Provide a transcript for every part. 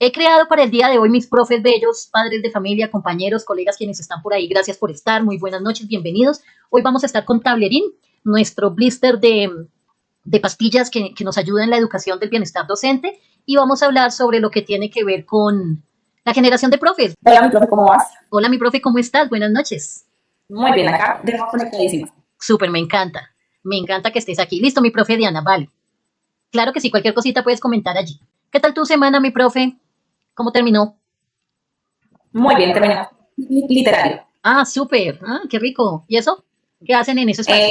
He creado para el día de hoy mis profes bellos, padres de familia, compañeros, colegas quienes están por ahí. Gracias por estar. Muy buenas noches, bienvenidos. Hoy vamos a estar con Tablerín, nuestro blister de pastillas que nos ayuda en la educación del bienestar docente. Y vamos a hablar sobre lo que tiene que ver con la generación de profes. Hola, mi profe, ¿cómo vas? Hola, mi profe, ¿cómo estás? Buenas noches. Muy bien, acá, de nuevo conectadísima. Súper, me encanta. Me encanta que estés aquí. Listo, mi profe Diana, vale. Claro que sí, cualquier cosita puedes comentar allí. ¿Qué tal tu semana, mi profe? ¿Cómo terminó? Muy bien, terminamos. Literario. Ah, súper. Ah, qué rico. ¿Y eso? ¿Qué hacen en ese espacio?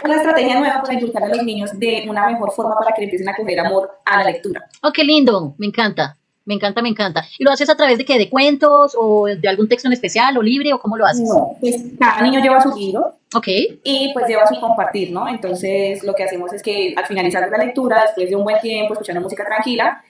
Una estrategia nueva para inculcar a los niños de una mejor forma para que empiecen a coger amor a la lectura. Oh, qué lindo. Me encanta. Me encanta, me encanta. ¿Y lo haces a través de qué? ¿De cuentos o de algún texto en especial o libre o cómo lo haces? No, pues cada niño lleva su libro Ok. y pues lleva su compartir, ¿no? Entonces lo que hacemos es que al finalizar la lectura, después de un buen tiempo, escuchando música tranquila,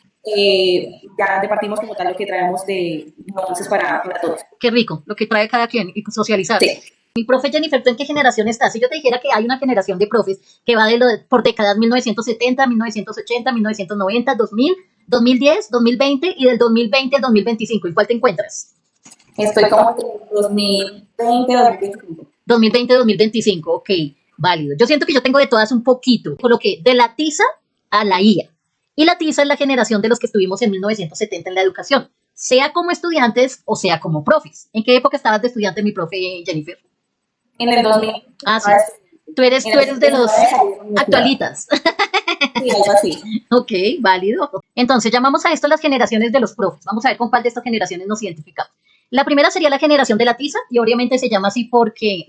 ya departimos como tal lo que traemos de entonces para todos. Qué rico. Lo que trae cada quien y socializar. Sí. Mi profe Jennifer, ¿tú en qué generación estás? Si yo te dijera que hay una generación de profes que va por décadas 1970, 1980, 1990, 2000, 2010, 2020 y del 2020 al 2025, ¿en cuál te encuentras? Estoy como en 2020, 2025. 2020, 2025, ok, válido. Yo siento que yo tengo de todas un poquito, por lo que de la tiza a la IA. Y la tiza es la generación de los que estuvimos en 1970 en la educación, sea como estudiantes o sea como profes. ¿En qué época estabas de estudiante, mi profe Jennifer? En el 2000. Ah, sí. Tú eres de los actualitas. Sí, algo así. Ok, válido. Entonces, llamamos a esto las generaciones de los profes. Vamos a ver con cuál de estas generaciones nos identificamos. La primera sería la generación de la tiza, y obviamente se llama así porque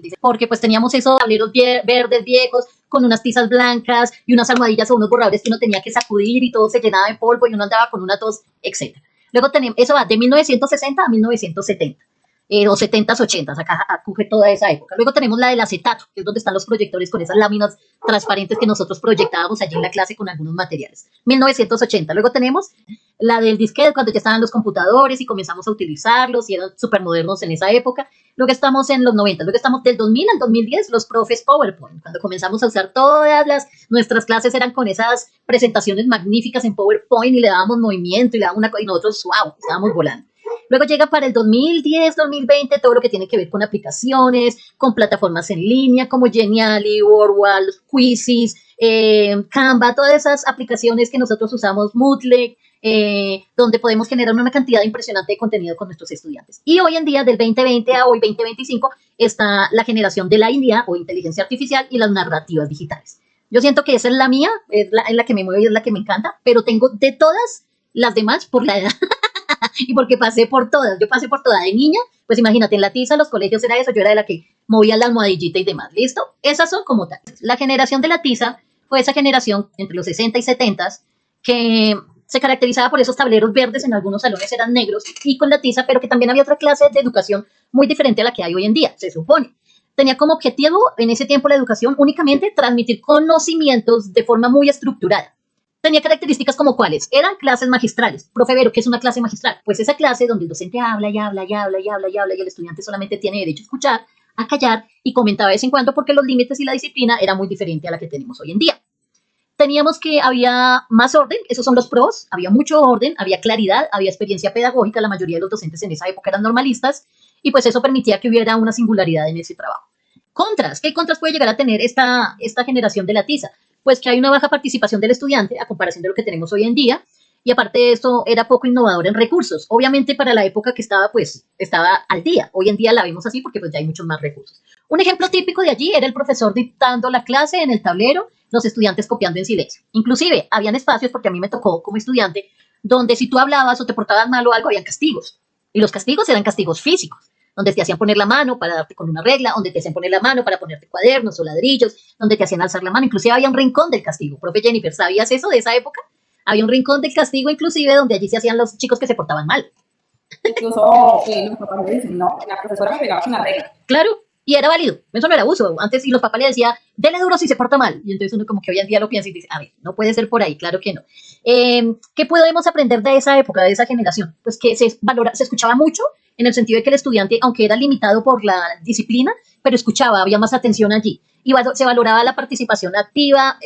pues teníamos esos tableros verdes viejos con unas tizas blancas y unas almohadillas o unos borradores que uno tenía que sacudir y todo se llenaba de polvo y uno andaba con una tos, etc. Luego tenemos, eso va de 1960 a 1970. O 70s, 80s, acá acoge toda esa época. Luego tenemos la del acetato, que es donde están los proyectores con esas láminas transparentes que nosotros proyectábamos allí en la clase con algunos materiales. 1980. Luego tenemos la del disquete, cuando ya estaban los computadores y comenzamos a utilizarlos y eran súper modernos en esa época. Luego estamos en los 90. Luego estamos del 2000 al 2010, los profes PowerPoint, cuando comenzamos a usar nuestras clases eran con esas presentaciones magníficas en PowerPoint y le dábamos movimiento y le dábamos y nosotros, wow, estábamos volando. Luego llega para el 2010, 2020, todo lo que tiene que ver con aplicaciones, con plataformas en línea como Genially, WordWall, Quizzes, Canva, todas esas aplicaciones que nosotros usamos, Moodle, donde podemos generar una cantidad impresionante de contenido con nuestros estudiantes. Y hoy en día, del 2020 a hoy 2025, está la generación de la IA o inteligencia artificial y las narrativas digitales. Yo siento que esa es la mía, es en la que me muevo y es la que me encanta, pero tengo de todas las demás por la edad. Y porque pasé por todas, yo pasé por todas de niña, pues imagínate, en la tiza, los colegios era eso, yo era de la que movía la almohadillita y demás, ¿listo? Esas son como tal. La generación de la tiza fue esa generación entre los 60 y 70 que se caracterizaba por esos tableros verdes, en algunos salones eran negros, y con la tiza, pero que también había otra clase de educación muy diferente a la que hay hoy en día, se supone. Tenía como objetivo en ese tiempo la educación únicamente transmitir conocimientos de forma muy estructurada. Tenía características como cuáles. Eran clases magistrales. Profe Vero, ¿qué es una clase magistral? Pues esa clase donde el docente habla y habla y habla y habla y habla y el estudiante solamente tiene derecho a escuchar, a callar y comentar de vez en cuando porque los límites y la disciplina era muy diferente a la que tenemos hoy en día. Teníamos que había más orden, esos son los pros, había mucho orden, había claridad, había experiencia pedagógica, la mayoría de los docentes en esa época eran normalistas y pues eso permitía que hubiera una singularidad en ese trabajo. Contras, ¿qué contras puede llegar a tener esta generación de la tiza? Pues que hay una baja participación del estudiante a comparación de lo que tenemos hoy en día, y aparte de esto era poco innovador en recursos, obviamente para la época que estaba, pues estaba al día, hoy en día la vemos así porque pues ya hay muchos más recursos. Un ejemplo típico de allí era el profesor dictando la clase en el tablero, los estudiantes copiando en silencio, inclusive habían espacios, porque a mí me tocó como estudiante, donde si tú hablabas o te portabas mal o algo, habían castigos, y los castigos eran castigos físicos, donde te hacían poner la mano para darte con una regla, donde te hacían poner la mano para ponerte cuadernos o ladrillos, donde te hacían alzar la mano, inclusive había un rincón del castigo. Profe Jennifer, ¿sabías eso de esa época? Había un rincón del castigo inclusive donde allí se hacían los chicos que se portaban mal. Incluso los papás me dicen, no, la profesora me pegaba con la regla. Claro, y era válido, eso no era abuso. Antes y los papás le decían, dele duro si se porta mal. Y entonces uno como que hoy en día lo piensa y dice, a ver, no puede ser por ahí, claro que no. ¿Qué podemos aprender de esa época, de esa generación? Pues que se escuchaba mucho, en el sentido de que el estudiante, aunque era limitado por la disciplina, pero escuchaba, había más atención allí. Y se valoraba la participación activa,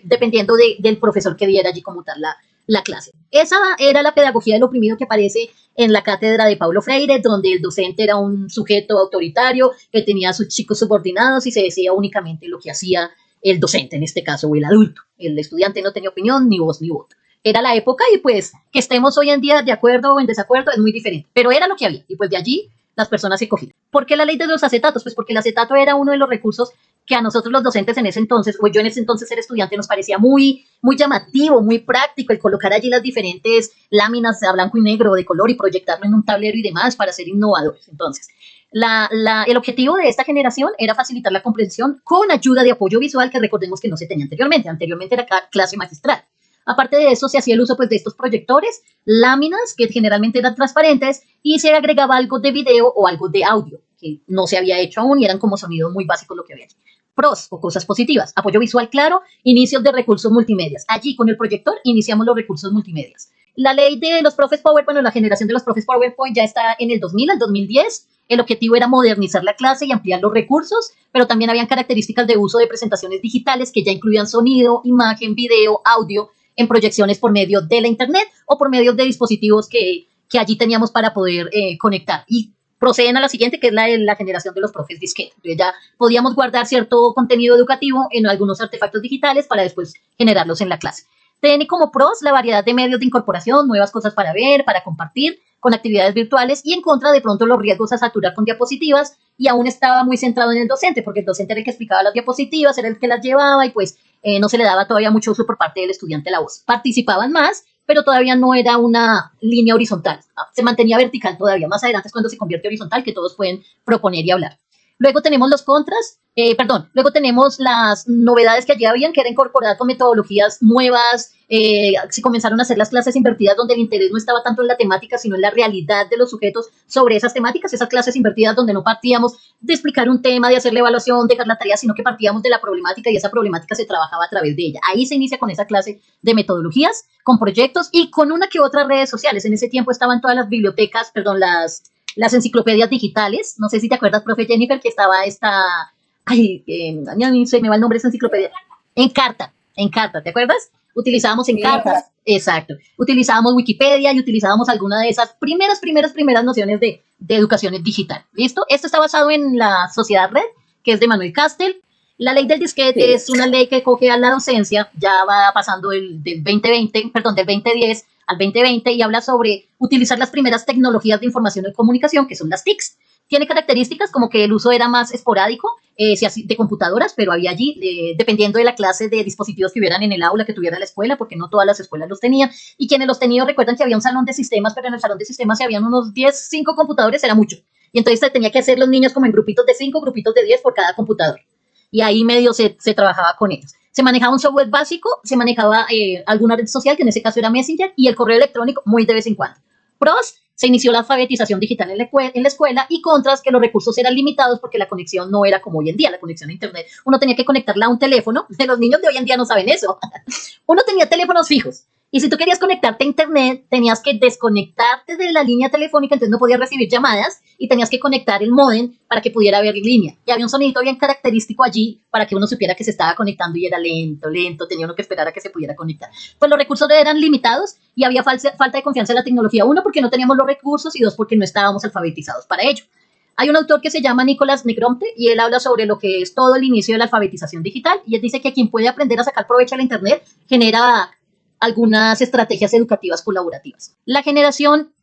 dependiendo del profesor que diera allí como tal la clase. Esa era la pedagogía del oprimido que aparece en la cátedra de Paulo Freire, donde el docente era un sujeto autoritario que tenía a sus chicos subordinados y se decía únicamente lo que hacía el docente, en este caso, o el adulto. El estudiante no tenía opinión, ni voz, ni voto. Era la época y pues que estemos hoy en día de acuerdo o en desacuerdo es muy diferente, pero era lo que había y pues de allí las personas se cogían. ¿Por qué la ley de los acetatos? Pues porque el acetato era uno de los recursos que a nosotros los docentes en ese entonces, o yo en ese entonces era estudiante, nos parecía muy llamativo, muy práctico el colocar allí las diferentes láminas a blanco y negro de color y proyectarlo en un tablero y demás para ser innovadores. Entonces, el objetivo de esta generación era facilitar la comprensión con ayuda de apoyo visual que recordemos que no se tenía anteriormente. Anteriormente era clase magistral. Aparte de eso, se hacía el uso pues, de estos proyectores, láminas que generalmente eran transparentes y se agregaba algo de video o algo de audio que no se había hecho aún y eran como sonidos muy básicos lo que había allí. Pros o cosas positivas, apoyo visual claro, inicios de recursos multimedias. Allí con el proyector iniciamos los recursos multimedias. La ley de los profes PowerPoint, bueno, la generación de los profes PowerPoint ya está en el 2000, al 2010. El objetivo era modernizar la clase y ampliar los recursos, pero también habían características de uso de presentaciones digitales que ya incluían sonido, imagen, video, audio, en proyecciones por medio de la internet o por medio de dispositivos que allí teníamos para poder conectar. Y proceden a la siguiente, que es la generación de los profes disquete. Entonces ya podíamos guardar cierto contenido educativo en algunos artefactos digitales para después generarlos en la clase. Tiene como pros la variedad de medios de incorporación, nuevas cosas para ver, para compartir, con actividades virtuales y en contra de pronto los riesgos a saturar con diapositivas y aún estaba muy centrado en el docente, porque el docente era el que explicaba las diapositivas, era el que las llevaba y pues no se le daba todavía mucho uso por parte del estudiante a la voz. Participaban más, pero todavía no era una línea horizontal, se mantenía vertical todavía. Más adelante es cuando se convierte horizontal, que todos pueden proponer y hablar. Luego tenemos los contras, luego tenemos las novedades que allí habían, que era incorporar con metodologías nuevas, se comenzaron a hacer las clases invertidas donde el interés no estaba tanto en la temática, sino en la realidad de los sujetos sobre esas temáticas, esas clases invertidas donde no partíamos de explicar un tema, de hacer la evaluación, dejar la tarea, sino que partíamos de la problemática y esa problemática se trabajaba a través de ella. Ahí se inicia con esa clase de metodologías, con proyectos y con una que otra redes sociales. En ese tiempo estaban todas las bibliotecas, las enciclopedias digitales. No sé si te acuerdas, profe Jennifer, que estaba se me va el nombre de esa enciclopedia. Encarta, ¿te acuerdas? Utilizábamos Encarta, exacto. Utilizábamos Wikipedia y utilizábamos alguna de esas primeras nociones de educación digital. ¿Listo? Esto está basado en la Sociedad Red, que es de Manuel Castel. La ley del disquete es una ley que coge a la docencia, ya va pasando del 2010 al 2020 y habla sobre utilizar las primeras tecnologías de información y comunicación, que son las TICs. Tiene características como que el uso era más esporádico, de computadoras, pero había allí, dependiendo de la clase de dispositivos que hubieran en el aula, que tuviera la escuela, porque no todas las escuelas los tenían. Y quienes los tenían recuerdan que había un salón de sistemas, pero en el salón de sistemas si habían unos 5 computadores, era mucho. Y entonces se tenía que hacer los niños como en grupitos de 5, grupitos de 10 por cada computador. Y ahí medio se trabajaba con ellos. Se manejaba un software básico, se manejaba alguna red social, que en ese caso era Messenger, y el correo electrónico muy de vez en cuando. Pros, se inició la alfabetización digital en la escuela y contras, que los recursos eran limitados porque la conexión no era como hoy en día, la conexión a internet. Uno tenía que conectarla a un teléfono, los niños de hoy en día no saben eso. Uno tenía teléfonos fijos y si tú querías conectarte a internet, tenías que desconectarte de la línea telefónica, entonces no podías recibir llamadas y tenías que conectar el módem para que pudiera haber línea. Y había un sonidito bien característico allí para que uno supiera que se estaba conectando y era lento, tenía uno que esperar a que se pudiera conectar. Pues los recursos eran limitados y había falta de confianza en la tecnología. Uno, porque no teníamos los recursos y dos, porque no estábamos alfabetizados para ello. Hay un autor que se llama Nicolás Negromte y él habla sobre lo que es todo el inicio de la alfabetización digital y él dice que quien puede aprender a sacar provecho de la internet genera algunas estrategias educativas colaborativas. La generación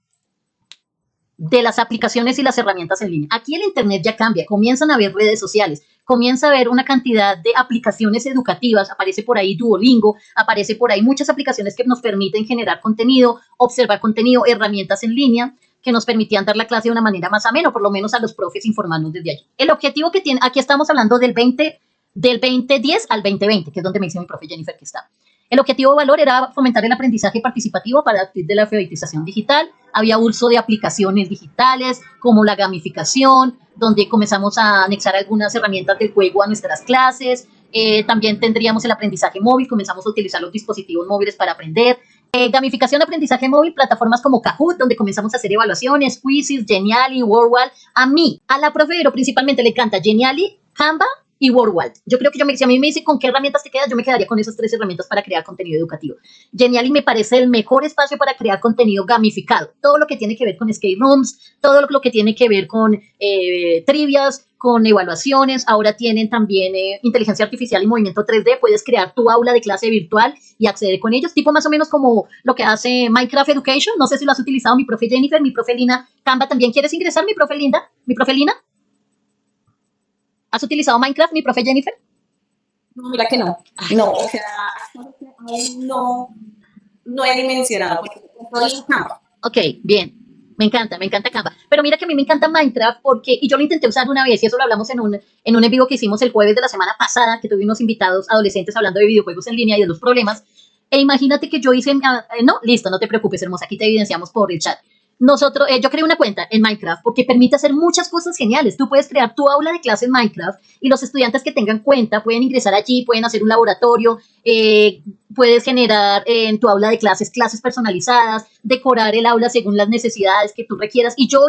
de las aplicaciones y las herramientas en línea. Aquí el internet ya cambia, comienzan a haber redes sociales, comienza a haber una cantidad de aplicaciones educativas, aparece por ahí Duolingo, aparece por ahí muchas aplicaciones que nos permiten generar contenido, observar contenido, herramientas en línea que nos permitían dar la clase de una manera más amena, por lo menos a los profes informarnos desde allí. El objetivo que tiene, aquí estamos hablando del 2010 al 2020, que es donde me dice mi profe Jennifer que está. El objetivo de valor era fomentar el aprendizaje participativo para partir de la alfabetización digital. Había uso de aplicaciones digitales como la gamificación, donde comenzamos a anexar algunas herramientas del juego a nuestras clases. También tendríamos el aprendizaje móvil, comenzamos a utilizar los dispositivos móviles para aprender. Gamificación, aprendizaje móvil, plataformas como Kahoot, donde comenzamos a hacer evaluaciones, quizzes, Genially, Wordwall. A la profe, pero principalmente le encanta Genially, Canva y WordWall. Yo creo que si a mí me dice con qué herramientas te quedas, yo me quedaría con esas 3 herramientas para crear contenido educativo. Genial, y me parece el mejor espacio para crear contenido gamificado. Todo lo que tiene que ver con escape rooms, todo lo que tiene que ver con trivias, con evaluaciones. Ahora tienen también inteligencia artificial y movimiento 3D. Puedes crear tu aula de clase virtual y acceder con ellos, tipo más o menos como lo que hace Minecraft Education. No sé si lo has utilizado, mi profe Jennifer, mi profe Lina. Canva, ¿también quieres ingresar, mi profe Linda? ¿Mi profe Lina? ¿Has utilizado Minecraft, mi profe Jennifer? No, mira que no. No, o sea, aún no he dimensionado, porque estoy en Canva. Ok, bien. Me encanta Canva. Pero mira que a mí me encanta Minecraft porque, y yo lo intenté usar una vez, y eso lo hablamos en un en vivo que hicimos el jueves de la semana pasada, que tuvimos invitados adolescentes hablando de videojuegos en línea y de los problemas. E imagínate que yo hice, no, listo, no te preocupes, hermosa, aquí te evidenciamos por el chat. Yo creé una cuenta en Minecraft porque permite hacer muchas cosas geniales. Tú puedes crear tu aula de clase en Minecraft y los estudiantes que tengan cuenta pueden ingresar allí, pueden hacer un laboratorio, puedes generar en tu aula de clases personalizadas, decorar el aula según las necesidades que tú requieras. Y yo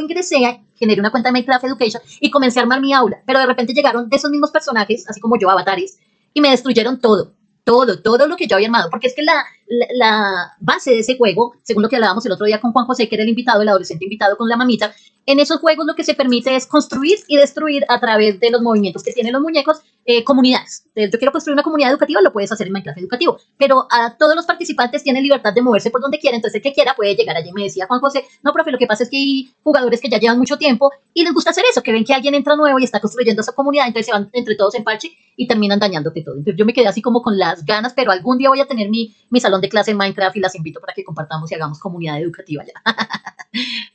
generé una cuenta de Minecraft Education y comencé a armar mi aula. Pero de repente llegaron de esos mismos personajes, así como yo, avatares, y me destruyeron todo. Todo lo que yo había armado, porque es que la base de ese juego, según lo que hablábamos el otro día con Juan José, que era el invitado, el adolescente invitado con la mamita, en esos juegos lo que se permite es construir y destruir a través de los movimientos que tienen los muñecos, comunidades. Entonces, yo quiero construir una comunidad educativa, lo puedes hacer en Minecraft Educativo, pero a todos los participantes tienen libertad de moverse por donde quiera, entonces el que quiera puede llegar allí. Me decía Juan José, no, profe, lo que pasa es que hay jugadores que ya llevan mucho tiempo y les gusta hacer eso, que ven que alguien entra nuevo y está construyendo esa comunidad, entonces se van entre todos en parche y terminan dañándote todo. Entonces yo me quedé así como con las ganas, pero algún día voy a tener mi salón de clase en Minecraft y las invito para que compartamos y hagamos comunidad educativa ya.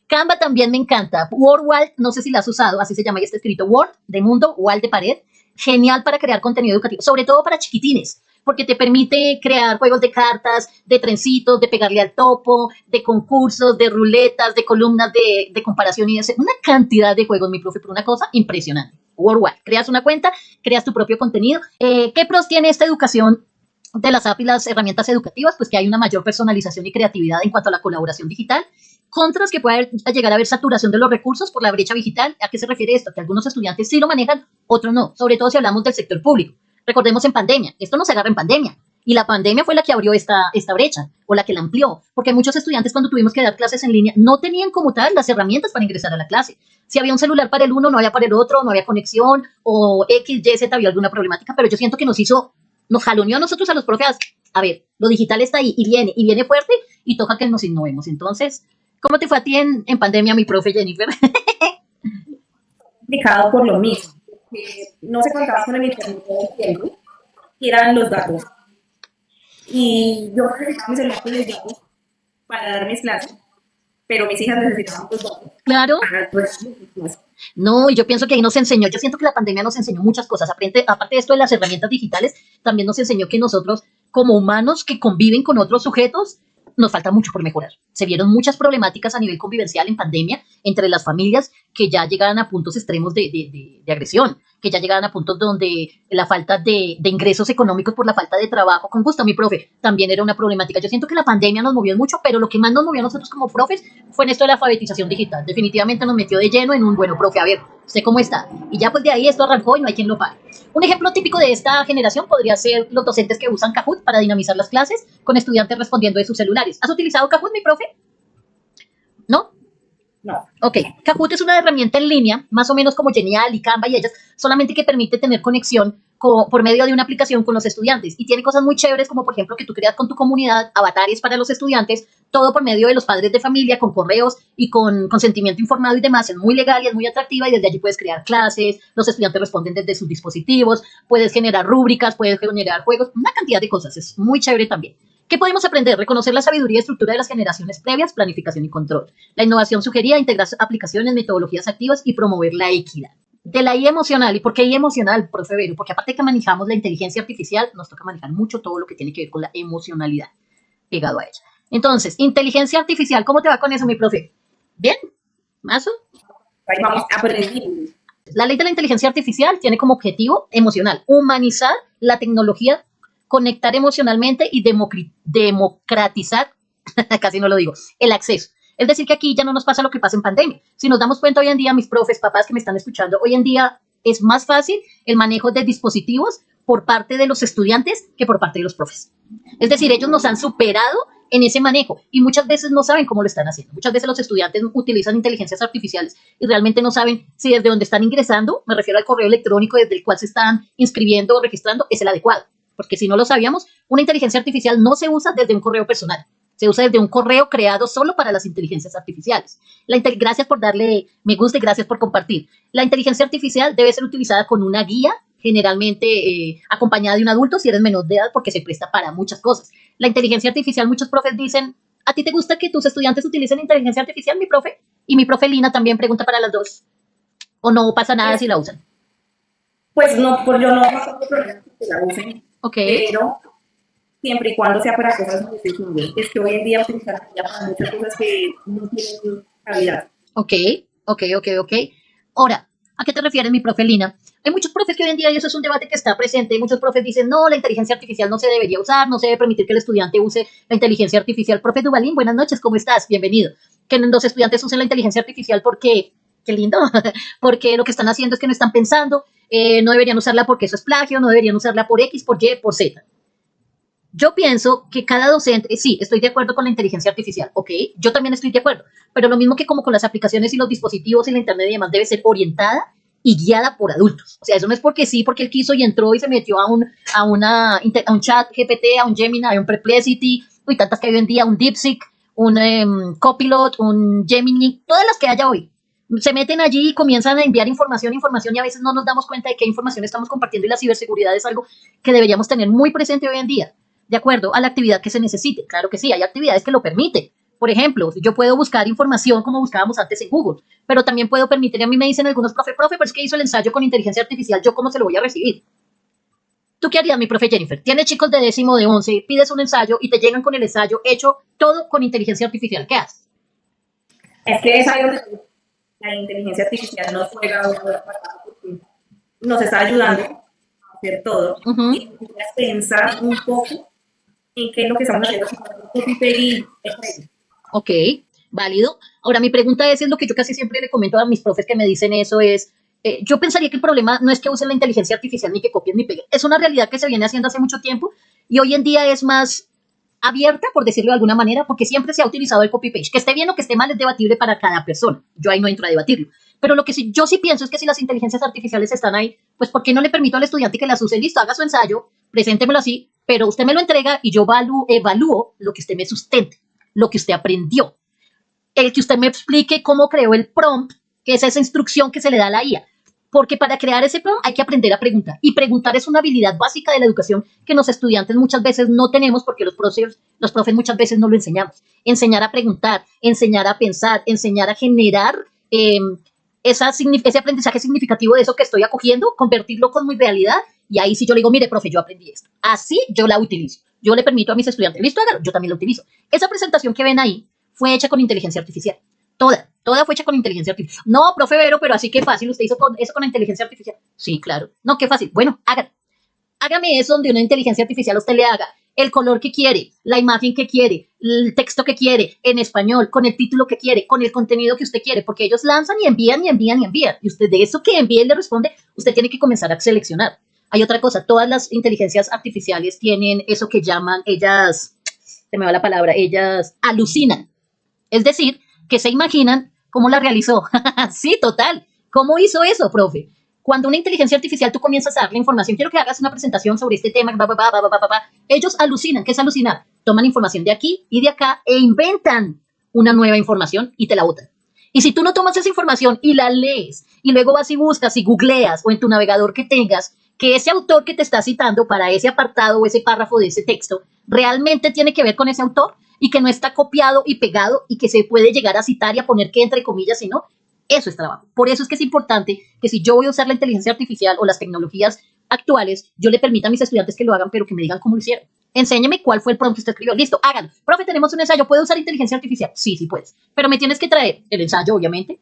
Canva también me encanta. WordWall, no sé si la has usado, así se llama y está escrito Word de mundo, Wall de pared. Genial para crear contenido educativo, sobre todo para chiquitines, porque te permite crear juegos de cartas, de trencitos, de pegarle al topo, de concursos, de ruletas, de columnas de comparación y una cantidad de juegos, mi profe, por una cosa impresionante. WordWall, creas una cuenta, creas tu propio contenido. ¿Qué pros tiene esta educación de las apps y las herramientas educativas? Pues que hay una mayor personalización y creatividad en cuanto a la colaboración digital. Contras, que puede llegar a haber saturación de los recursos por la brecha digital. ¿A qué se refiere esto? Que algunos estudiantes sí lo manejan, otros no, sobre todo si hablamos del sector público. Recordemos en pandemia, esto no se agarra en pandemia, y la pandemia fue la que abrió esta brecha, o la que la amplió, porque muchos estudiantes cuando tuvimos que dar clases en línea no tenían como tal las herramientas para ingresar a la clase. Si había un celular para el uno, no había para el otro, no había conexión, o X, Y, Z, había alguna problemática, pero yo siento que nos jaloneó a nosotros, a los profes, a ver, lo digital está ahí, y viene fuerte, y toca que nos innovemos. Entonces, ¿cómo te fue a ti en pandemia, mi profe Jennifer? Complicado por lo mismo. No se contaba con el internet todo el tiempo, y eran los datos. Y yo necesitaba mi celular con los datos para dar mis clases, pero mis hijas necesitaban los datos. Claro. Ajá, pues, No, y yo pienso que ahí nos enseñó, yo siento que la pandemia nos enseñó muchas cosas. Aparte de esto de las herramientas digitales, también nos enseñó que nosotros, como humanos que conviven con otros sujetos, nos falta mucho por mejorar. Se vieron muchas problemáticas a nivel convivencial en pandemia entre las familias que ya llegaban a puntos extremos de agresión, que ya llegaban a puntos donde la falta de ingresos económicos por la falta de trabajo, con gusto, mi profe, también era una problemática. Yo siento que la pandemia nos movió mucho, pero lo que más nos movió a nosotros como profes fue en esto de la alfabetización digital. Definitivamente nos metió de lleno en un, bueno, profe, a ver, ¿usted cómo está? Y ya pues de ahí esto arrancó y no hay quien lo pare. Un ejemplo típico de esta generación podría ser los docentes que usan Kahoot para dinamizar las clases con estudiantes respondiendo de sus celulares. ¿Has utilizado Kahoot, mi profe? ¿No? no. Ok, Kahoot es una herramienta en línea, más o menos como Genial y Canva y ellas, solamente que permite tener conexión por medio de una aplicación con los estudiantes. Y tiene cosas muy chéveres como, por ejemplo, que tú creas con tu comunidad avatares para los estudiantes, todo por medio de los padres de familia, con correos y con consentimiento informado y demás. Es muy legal y es muy atractiva y desde allí puedes crear clases, los estudiantes responden desde sus dispositivos, puedes generar rúbricas, puedes generar juegos, una cantidad de cosas. Es muy chévere también. ¿Qué podemos aprender? Reconocer la sabiduría y estructura de las generaciones previas, planificación y control. La innovación sugería integrar aplicaciones, metodologías activas y promover la equidad. De la I emocional. ¿Y por qué I emocional, profe Vero? Porque aparte de que manejamos la inteligencia artificial, nos toca manejar mucho todo lo que tiene que ver con la emocionalidad pegado a ella. Entonces, inteligencia artificial, ¿cómo te va con eso, mi profe? ¿Bien? ¿Mazo? Ahí vamos a aprender. La ley de la inteligencia artificial tiene como objetivo emocional humanizar la tecnología, conectar emocionalmente y democratizar, casi no lo digo, el acceso. Es decir, que aquí ya no nos pasa lo que pasa en pandemia. Si nos damos cuenta hoy en día, mis profes, papás que me están escuchando, hoy en día es más fácil el manejo de dispositivos por parte de los estudiantes que por parte de los profes. Es decir, ellos nos han superado en ese manejo y muchas veces no saben cómo lo están haciendo. Muchas veces los estudiantes utilizan inteligencias artificiales y realmente no saben si desde donde están ingresando, me refiero al correo electrónico desde el cual se están inscribiendo o registrando, es el adecuado. Porque si no lo sabíamos, una inteligencia artificial no se usa desde un correo personal. Se usa desde un correo creado solo para las inteligencias artificiales. Gracias por darle me gusta y gracias por compartir. La inteligencia artificial debe ser utilizada con una guía, generalmente acompañada de un adulto si eres menor de edad, porque se presta para muchas cosas. La inteligencia artificial, muchos profes dicen, ¿a ti te gusta que tus estudiantes utilicen inteligencia artificial, mi profe? Y mi profe Lina también pregunta para las dos. ¿O no pasa nada si la usan? Pues no, pues yo no tengo problema que la usen, pero siempre y cuando sea para cosas muy sencillas. Es que hoy en día utilizar ya para muchas cosas que no tienen calidad. Ok. Ahora, ¿a qué te refieres, mi profe Lina? Hay muchos profes que hoy en día, y eso es un debate que está presente, muchos profes dicen, no, la inteligencia artificial no se debería usar, no se debe permitir que el estudiante use la inteligencia artificial. Profe Duvalín, buenas noches, ¿cómo estás? Bienvenido. Que los estudiantes usen la inteligencia artificial porque, qué lindo, porque lo que están haciendo es que no están pensando, no deberían usarla porque eso es plagio, no deberían usarla por X, por Y, por Z. Yo pienso que cada docente, sí, estoy de acuerdo con la inteligencia artificial, ok, yo también estoy de acuerdo, pero lo mismo que como con las aplicaciones y los dispositivos y la internet y demás, debe ser orientada y guiada por adultos. O sea, eso no es porque sí, porque él quiso y entró y se metió a un chat GPT, a un Gemini, a un Perplexity, y tantas que hay hoy en día, un DeepSeek, un Copilot, un Gemini, todas las que haya hoy. Se meten allí y comienzan a enviar información y a veces no nos damos cuenta de qué información estamos compartiendo y la ciberseguridad es algo que deberíamos tener muy presente hoy en día, de acuerdo a la actividad que se necesite. Claro que sí, hay actividades que lo permiten. Por ejemplo, yo puedo buscar información como buscábamos antes en Google, pero también puedo permitir, a mí me dicen algunos profe, pero es que hizo el ensayo con inteligencia artificial, ¿yo cómo se lo voy a recibir? ¿Tú qué harías, mi profe Jennifer? Tienes chicos de 10º, de 11, pides un ensayo y te llegan con el ensayo hecho todo con inteligencia artificial. ¿Qué haces? Es que es ahí donde la inteligencia artificial nos juega porque nos está ayudando a hacer todo. Y pensar un poco en qué es lo que estamos haciendo. Ok, válido. Ahora, mi pregunta es lo que yo casi siempre le comento a mis profes que me dicen eso es, yo pensaría que el problema no es que usen la inteligencia artificial ni que copien ni peguen. Es una realidad que se viene haciendo hace mucho tiempo y hoy en día es más abierta, por decirlo de alguna manera, porque siempre se ha utilizado el copy-paste. Que esté bien o que esté mal es debatible para cada persona. Yo ahí no entro a debatirlo. Pero lo que yo sí pienso es que si las inteligencias artificiales están ahí, pues ¿por qué no le permito al estudiante que las use? Listo, haga su ensayo, preséntemelo así, pero usted me lo entrega y yo evalúo lo que usted me sustente, lo que usted aprendió. El que usted me explique cómo creó el prompt, que es esa instrucción que se le da a la IA. Porque para crear ese prompt hay que aprender a preguntar. Y preguntar es una habilidad básica de la educación que los estudiantes muchas veces no tenemos porque los profes muchas veces no lo enseñamos. Enseñar a preguntar, enseñar a pensar, enseñar a generar ese aprendizaje significativo de eso que estoy acogiendo, convertirlo con mi realidad. Y ahí sí yo le digo, mire, profe, yo aprendí esto. Así yo la utilizo. Yo le permito a mis estudiantes, listo, hágalo, yo también la utilizo. Esa presentación que ven ahí fue hecha con inteligencia artificial. Toda fue hecha con inteligencia artificial. No, profe Vero, pero así que fácil, usted hizo eso con inteligencia artificial. Sí, claro. No, qué fácil. Bueno, hágame eso donde una inteligencia artificial usted le haga el color que quiere, la imagen que quiere, el texto que quiere, en español, con el título que quiere, con el contenido que usted quiere, porque ellos lanzan y envían y envían y envían. Y usted de eso que envíe y le responde, usted tiene que comenzar a seleccionar. Hay otra cosa, todas las inteligencias artificiales tienen eso que llaman, ellas alucinan. Es decir, que se imaginan cómo la realizó. Sí, total. ¿Cómo hizo eso, profe? Cuando una inteligencia artificial tú comienzas a darle información, quiero que hagas una presentación sobre este tema, ellos alucinan. ¿Qué es alucinar? Toman información de aquí y de acá e inventan una nueva información y te la botan. Y si tú no tomas esa información y la lees y luego vas y buscas y googleas o en tu navegador que tengas que ese autor que te está citando para ese apartado o ese párrafo de ese texto realmente tiene que ver con ese autor y que no está copiado y pegado y que se puede llegar a citar y a poner que entre comillas, sino eso es trabajo. Por eso es que es importante que si yo voy a usar la inteligencia artificial o las tecnologías actuales, yo le permita a mis estudiantes que lo hagan, pero que me digan cómo lo hicieron. Enséñeme cuál fue el prompt que usted escribió. Listo, háganlo. Profe, tenemos un ensayo. ¿Puedo usar inteligencia artificial? Sí, sí puedes. Pero me tienes que traer el ensayo, obviamente,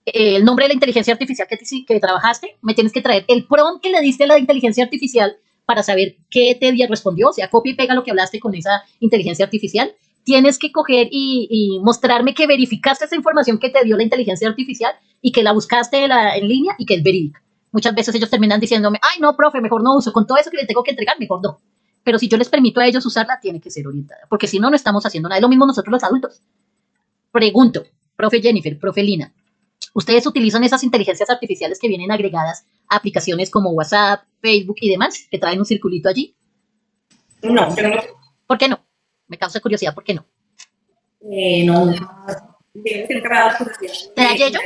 el nombre de la inteligencia artificial que trabajaste, me tienes que traer el prompt que le diste a la inteligencia artificial para saber qué te respondió, o sea, copia y pega lo que hablaste con esa inteligencia artificial. Tienes que coger y mostrarme que verificaste esa información que te dio la inteligencia artificial y que la buscaste en línea y que es verídica. Muchas veces ellos terminan diciéndome, ay, no, profe, mejor no uso. Con todo eso que le tengo que entregar, mejor no. Pero si yo les permito a ellos usarla, tiene que ser orientada. Porque si no, no estamos haciendo nada. Es lo mismo nosotros los adultos. Pregunto, profe Jennifer, profe Lina, ¿ustedes utilizan esas inteligencias artificiales que vienen agregadas a aplicaciones como WhatsApp, Facebook y demás, que traen un circulito allí? No, yo no. ¿Por qué no? Me causa curiosidad, ¿por qué no? No, digamos que nunca me ha dado curiosidad. ¿Te da yello?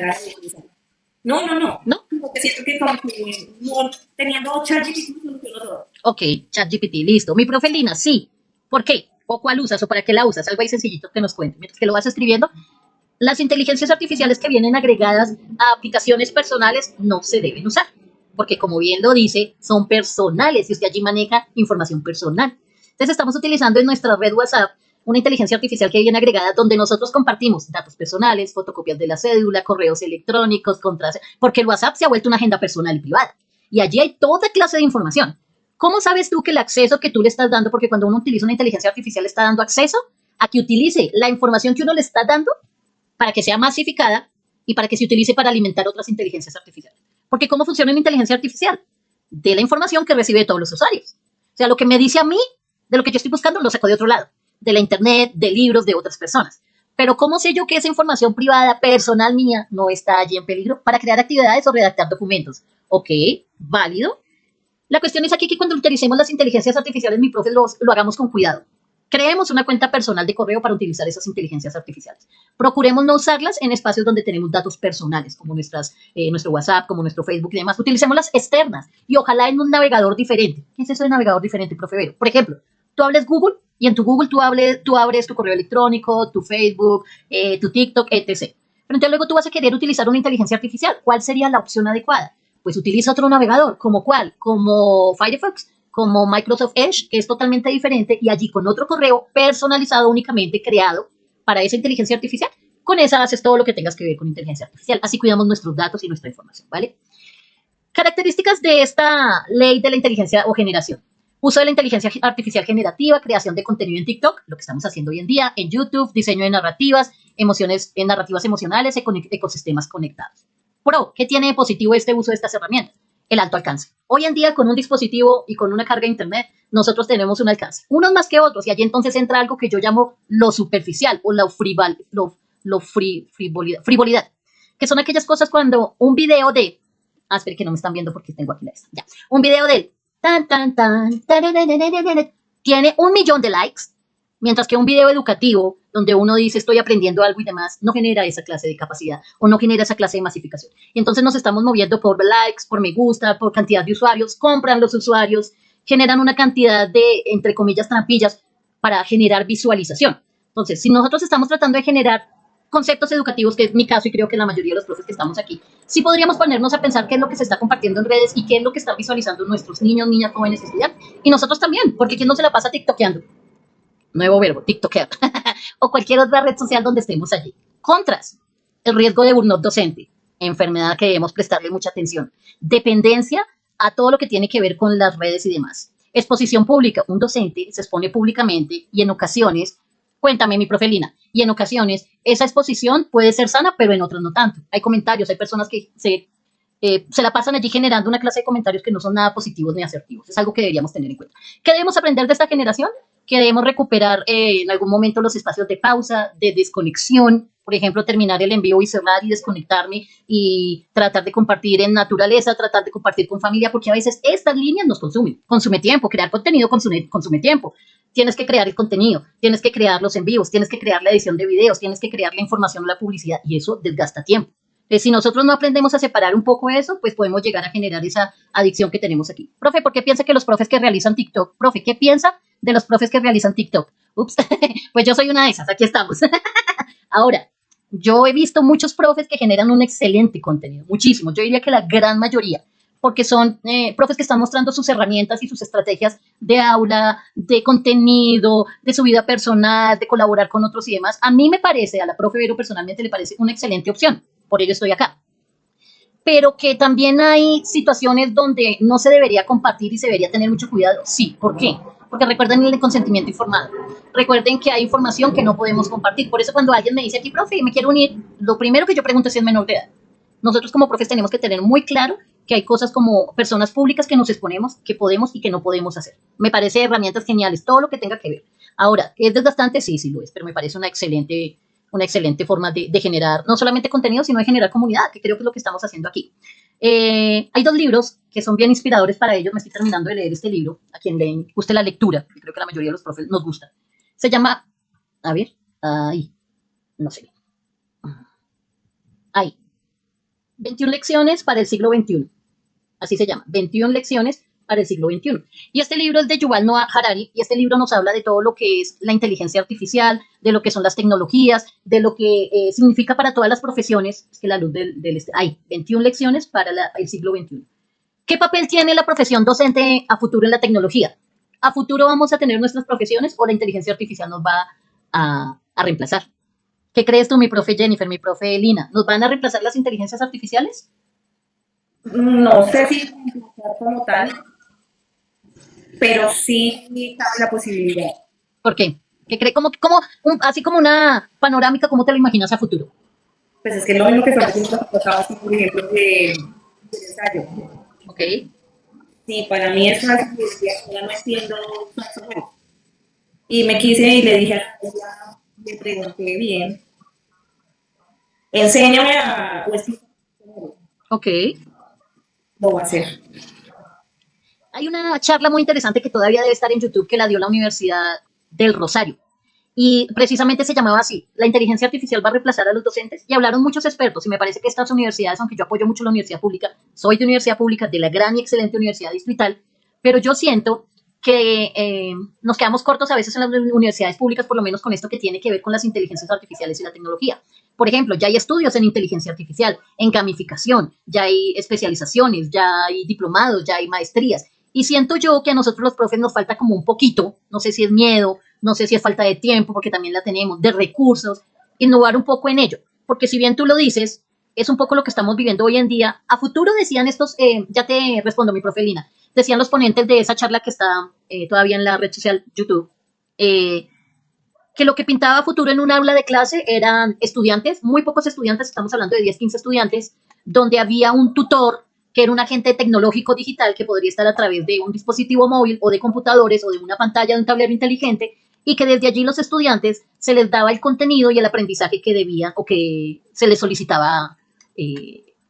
No. ¿No? Porque siento que como que no, teniendo ChatGPT soluciono todo. Ok, ChatGPT, listo. Mi profe Lina, sí. ¿Por qué? ¿O cuál usas o para qué la usas? Algo ahí sencillito que nos cuente. Mientras que lo vas escribiendo, las inteligencias artificiales que vienen agregadas a aplicaciones personales no se deben usar. Porque como bien lo dice, son personales y usted allí maneja información personal. Entonces estamos utilizando en nuestra red WhatsApp una inteligencia artificial que viene agregada donde nosotros compartimos datos personales, fotocopias de la cédula, correos electrónicos, contraseñas, porque el WhatsApp se ha vuelto una agenda personal y privada. Y allí hay toda clase de información. ¿Cómo sabes tú que el acceso que tú le estás dando, porque cuando uno utiliza una inteligencia artificial le está dando acceso a que utilice la información que uno le está dando para que sea masificada y para que se utilice para alimentar otras inteligencias artificiales? Porque ¿cómo funciona una inteligencia artificial? De la información que recibe de todos los usuarios. O sea, lo que me dice a mí, de lo que yo estoy buscando, lo saco de otro lado. De la internet, de libros, de otras personas. Pero ¿cómo sé yo que esa información privada, personal mía, no está allí en peligro para crear actividades o redactar documentos? Ok, válido. La cuestión es aquí que cuando utilicemos las inteligencias artificiales, mi profe, lo hagamos con cuidado. Creemos una cuenta personal de correo para utilizar esas inteligencias artificiales. Procuremos no usarlas en espacios donde tenemos datos personales, como nuestro WhatsApp, como nuestro Facebook y demás. Utilicémoslas externas y ojalá en un navegador diferente. ¿Qué es eso de navegador diferente, profe Vero? Por ejemplo, tú hables Google y en tu Google tú abres tu correo electrónico, tu Facebook, tu TikTok, etc. Pero entonces luego tú vas a querer utilizar una inteligencia artificial. ¿Cuál sería la opción adecuada? Pues utiliza otro navegador. ¿Como cuál? Como Firefox, como Microsoft Edge, que es totalmente diferente, y allí con otro correo personalizado únicamente creado para esa inteligencia artificial. Con esa haces todo lo que tengas que ver con inteligencia artificial. Así cuidamos nuestros datos y nuestra información, ¿vale? Características de esta ley de la inteligencia o generación. Uso de la inteligencia artificial generativa, creación de contenido en TikTok, lo que estamos haciendo hoy en día, en YouTube, diseño de narrativas, narrativas emocionales, ecosistemas conectados. Pro, ¿qué tiene de positivo este uso de estas herramientas? El alto alcance. Hoy en día, con un dispositivo y con una carga de internet, nosotros tenemos un alcance. Unos más que otros, y allí entonces entra algo que yo llamo lo superficial o la frivolidad, que son aquellas cosas cuando un video de... espera que no me están viendo porque tengo aquí la esta. Ya. Un video de... tiene 1 millón de likes, mientras que un video educativo donde uno dice estoy aprendiendo algo y demás, no genera esa clase de capacidad o no genera esa clase de masificación. Y entonces nos estamos moviendo por likes, por me gusta, por cantidad de usuarios, compran los usuarios, generan una cantidad de, entre comillas, trampillas para generar visualización. Entonces, si nosotros estamos tratando de generar conceptos educativos, que es mi caso y creo que la mayoría de los profes que estamos aquí, sí podríamos ponernos a pensar qué es lo que se está compartiendo en redes y qué es lo que están visualizando nuestros niños, niñas, jóvenes, estudiantes. Y nosotros también, porque ¿quién no se la pasa tiktokeando? Nuevo verbo, tiktokear. O cualquier otra red social donde estemos allí. Contras, el riesgo de burnout docente, enfermedad que debemos prestarle mucha atención. Dependencia a todo lo que tiene que ver con las redes y demás. Exposición pública, un docente se expone públicamente y en ocasiones, cuéntame mi profe Lina, y en ocasiones esa exposición puede ser sana, pero en otras no tanto. Hay comentarios, hay personas que se la pasan allí generando una clase de comentarios que no son nada positivos ni asertivos. Es algo que deberíamos tener en cuenta. ¿Qué debemos aprender de esta generación? Que debemos recuperar en algún momento los espacios de pausa, de desconexión, por ejemplo, terminar el envío y cerrar y desconectarme y tratar de compartir en naturaleza, tratar de compartir con familia, porque a veces estas líneas nos consume tiempo, crear contenido consume tiempo. Tienes que crear el contenido, tienes que crear los envíos, tienes que crear la edición de videos, tienes que crear la información o la publicidad y eso desgasta tiempo. Si nosotros no aprendemos a separar un poco eso, pues podemos llegar a generar esa adicción que tenemos aquí. Profe, ¿por qué piensa que los profes que realizan TikTok? Profe, ¿qué piensa de los profes que realizan TikTok? Ups, pues yo soy una de esas, aquí estamos. Ahora, yo he visto muchos profes que generan un excelente contenido, muchísimos, yo diría que la gran mayoría, porque son profes que están mostrando sus herramientas y sus estrategias de aula, de contenido, de su vida personal, de colaborar con otros y demás. A mí me parece, a la profe Vero personalmente le parece una excelente opción. Por ello estoy acá. Pero que también hay situaciones donde no se debería compartir y se debería tener mucho cuidado. Sí, ¿por qué? Porque recuerden el consentimiento informado. Recuerden que hay información que no podemos compartir. Por eso cuando alguien me dice aquí, profe, me quiero unir, lo primero que yo pregunto es si es menor de edad. Nosotros como profes tenemos que tener muy claro que hay cosas como personas públicas que nos exponemos, que podemos y que no podemos hacer. Me parece herramientas geniales, todo lo que tenga que ver. Ahora, ¿es desgastante? Sí, sí lo es, pero me parece una excelente forma de generar no solamente contenido, sino de generar comunidad, que creo que es lo que estamos haciendo aquí. Hay 2 libros que son bien inspiradores para ellos. Me estoy terminando de leer este libro, a quien le guste la lectura, que creo que la mayoría de los profes nos gusta. Se llama, a ver, ahí, no sé, ahí, 21 lecciones para el siglo XXI. Así se llama, 21 lecciones para el siglo XXI. Y este libro es de Yuval Noah Harari, y este libro nos habla de todo lo que es la inteligencia artificial, de lo que son las tecnologías, de lo que significa para todas las profesiones. Es que la luz hay 21 lecciones para el siglo XXI. ¿Qué papel tiene la profesión docente a futuro en la tecnología? ¿A futuro vamos a tener nuestras profesiones o la inteligencia artificial nos va a reemplazar? ¿Qué crees tú, mi profe Jennifer, mi profe Lina? ¿Nos van a reemplazar las inteligencias artificiales? No sé si como tal, pero sí cabe la posibilidad. ¿Por qué? ¿Qué cree? Así como una panorámica, ¿cómo te lo imaginas a futuro? Pues es que lo mismo que estamos haciendo, por ejemplo, de ensayo. Ok. Sí, para mí es una ya no entiendo. Y me quise y le dije, le pregunté bien, enséñame a... Ok. Lo va a hacer. Hay una charla muy interesante que todavía debe estar en YouTube que la dio la Universidad del Rosario. Y precisamente se llamaba así, ¿la inteligencia artificial va a reemplazar a los docentes? Y hablaron muchos expertos, y me parece que estas universidades, aunque yo apoyo mucho la universidad pública, soy de universidad pública, de la gran y excelente Universidad Distrital, pero yo siento que nos quedamos cortos a veces en las universidades públicas, por lo menos con esto que tiene que ver con las inteligencias artificiales y la tecnología. Por ejemplo, ya hay estudios en inteligencia artificial, en gamificación, ya hay especializaciones, ya hay diplomados, ya hay maestrías. Y siento yo que a nosotros los profes nos falta como un poquito, no sé si es miedo, no sé si es falta de tiempo, porque también la tenemos, de recursos, innovar un poco en ello. Porque si bien tú lo dices, es un poco lo que estamos viviendo hoy en día. A futuro decían estos, ya te respondo mi profe Lina, decían los ponentes de esa charla que está todavía en la red social YouTube, que lo que pintaba a futuro en un aula de clase eran estudiantes, muy pocos estudiantes, estamos hablando de 10, 15 estudiantes, donde había un tutor que era un agente tecnológico digital que podría estar a través de un dispositivo móvil o de computadores o de una pantalla de un tablero inteligente, y que desde allí los estudiantes se les daba el contenido y el aprendizaje que debían o que se les solicitaba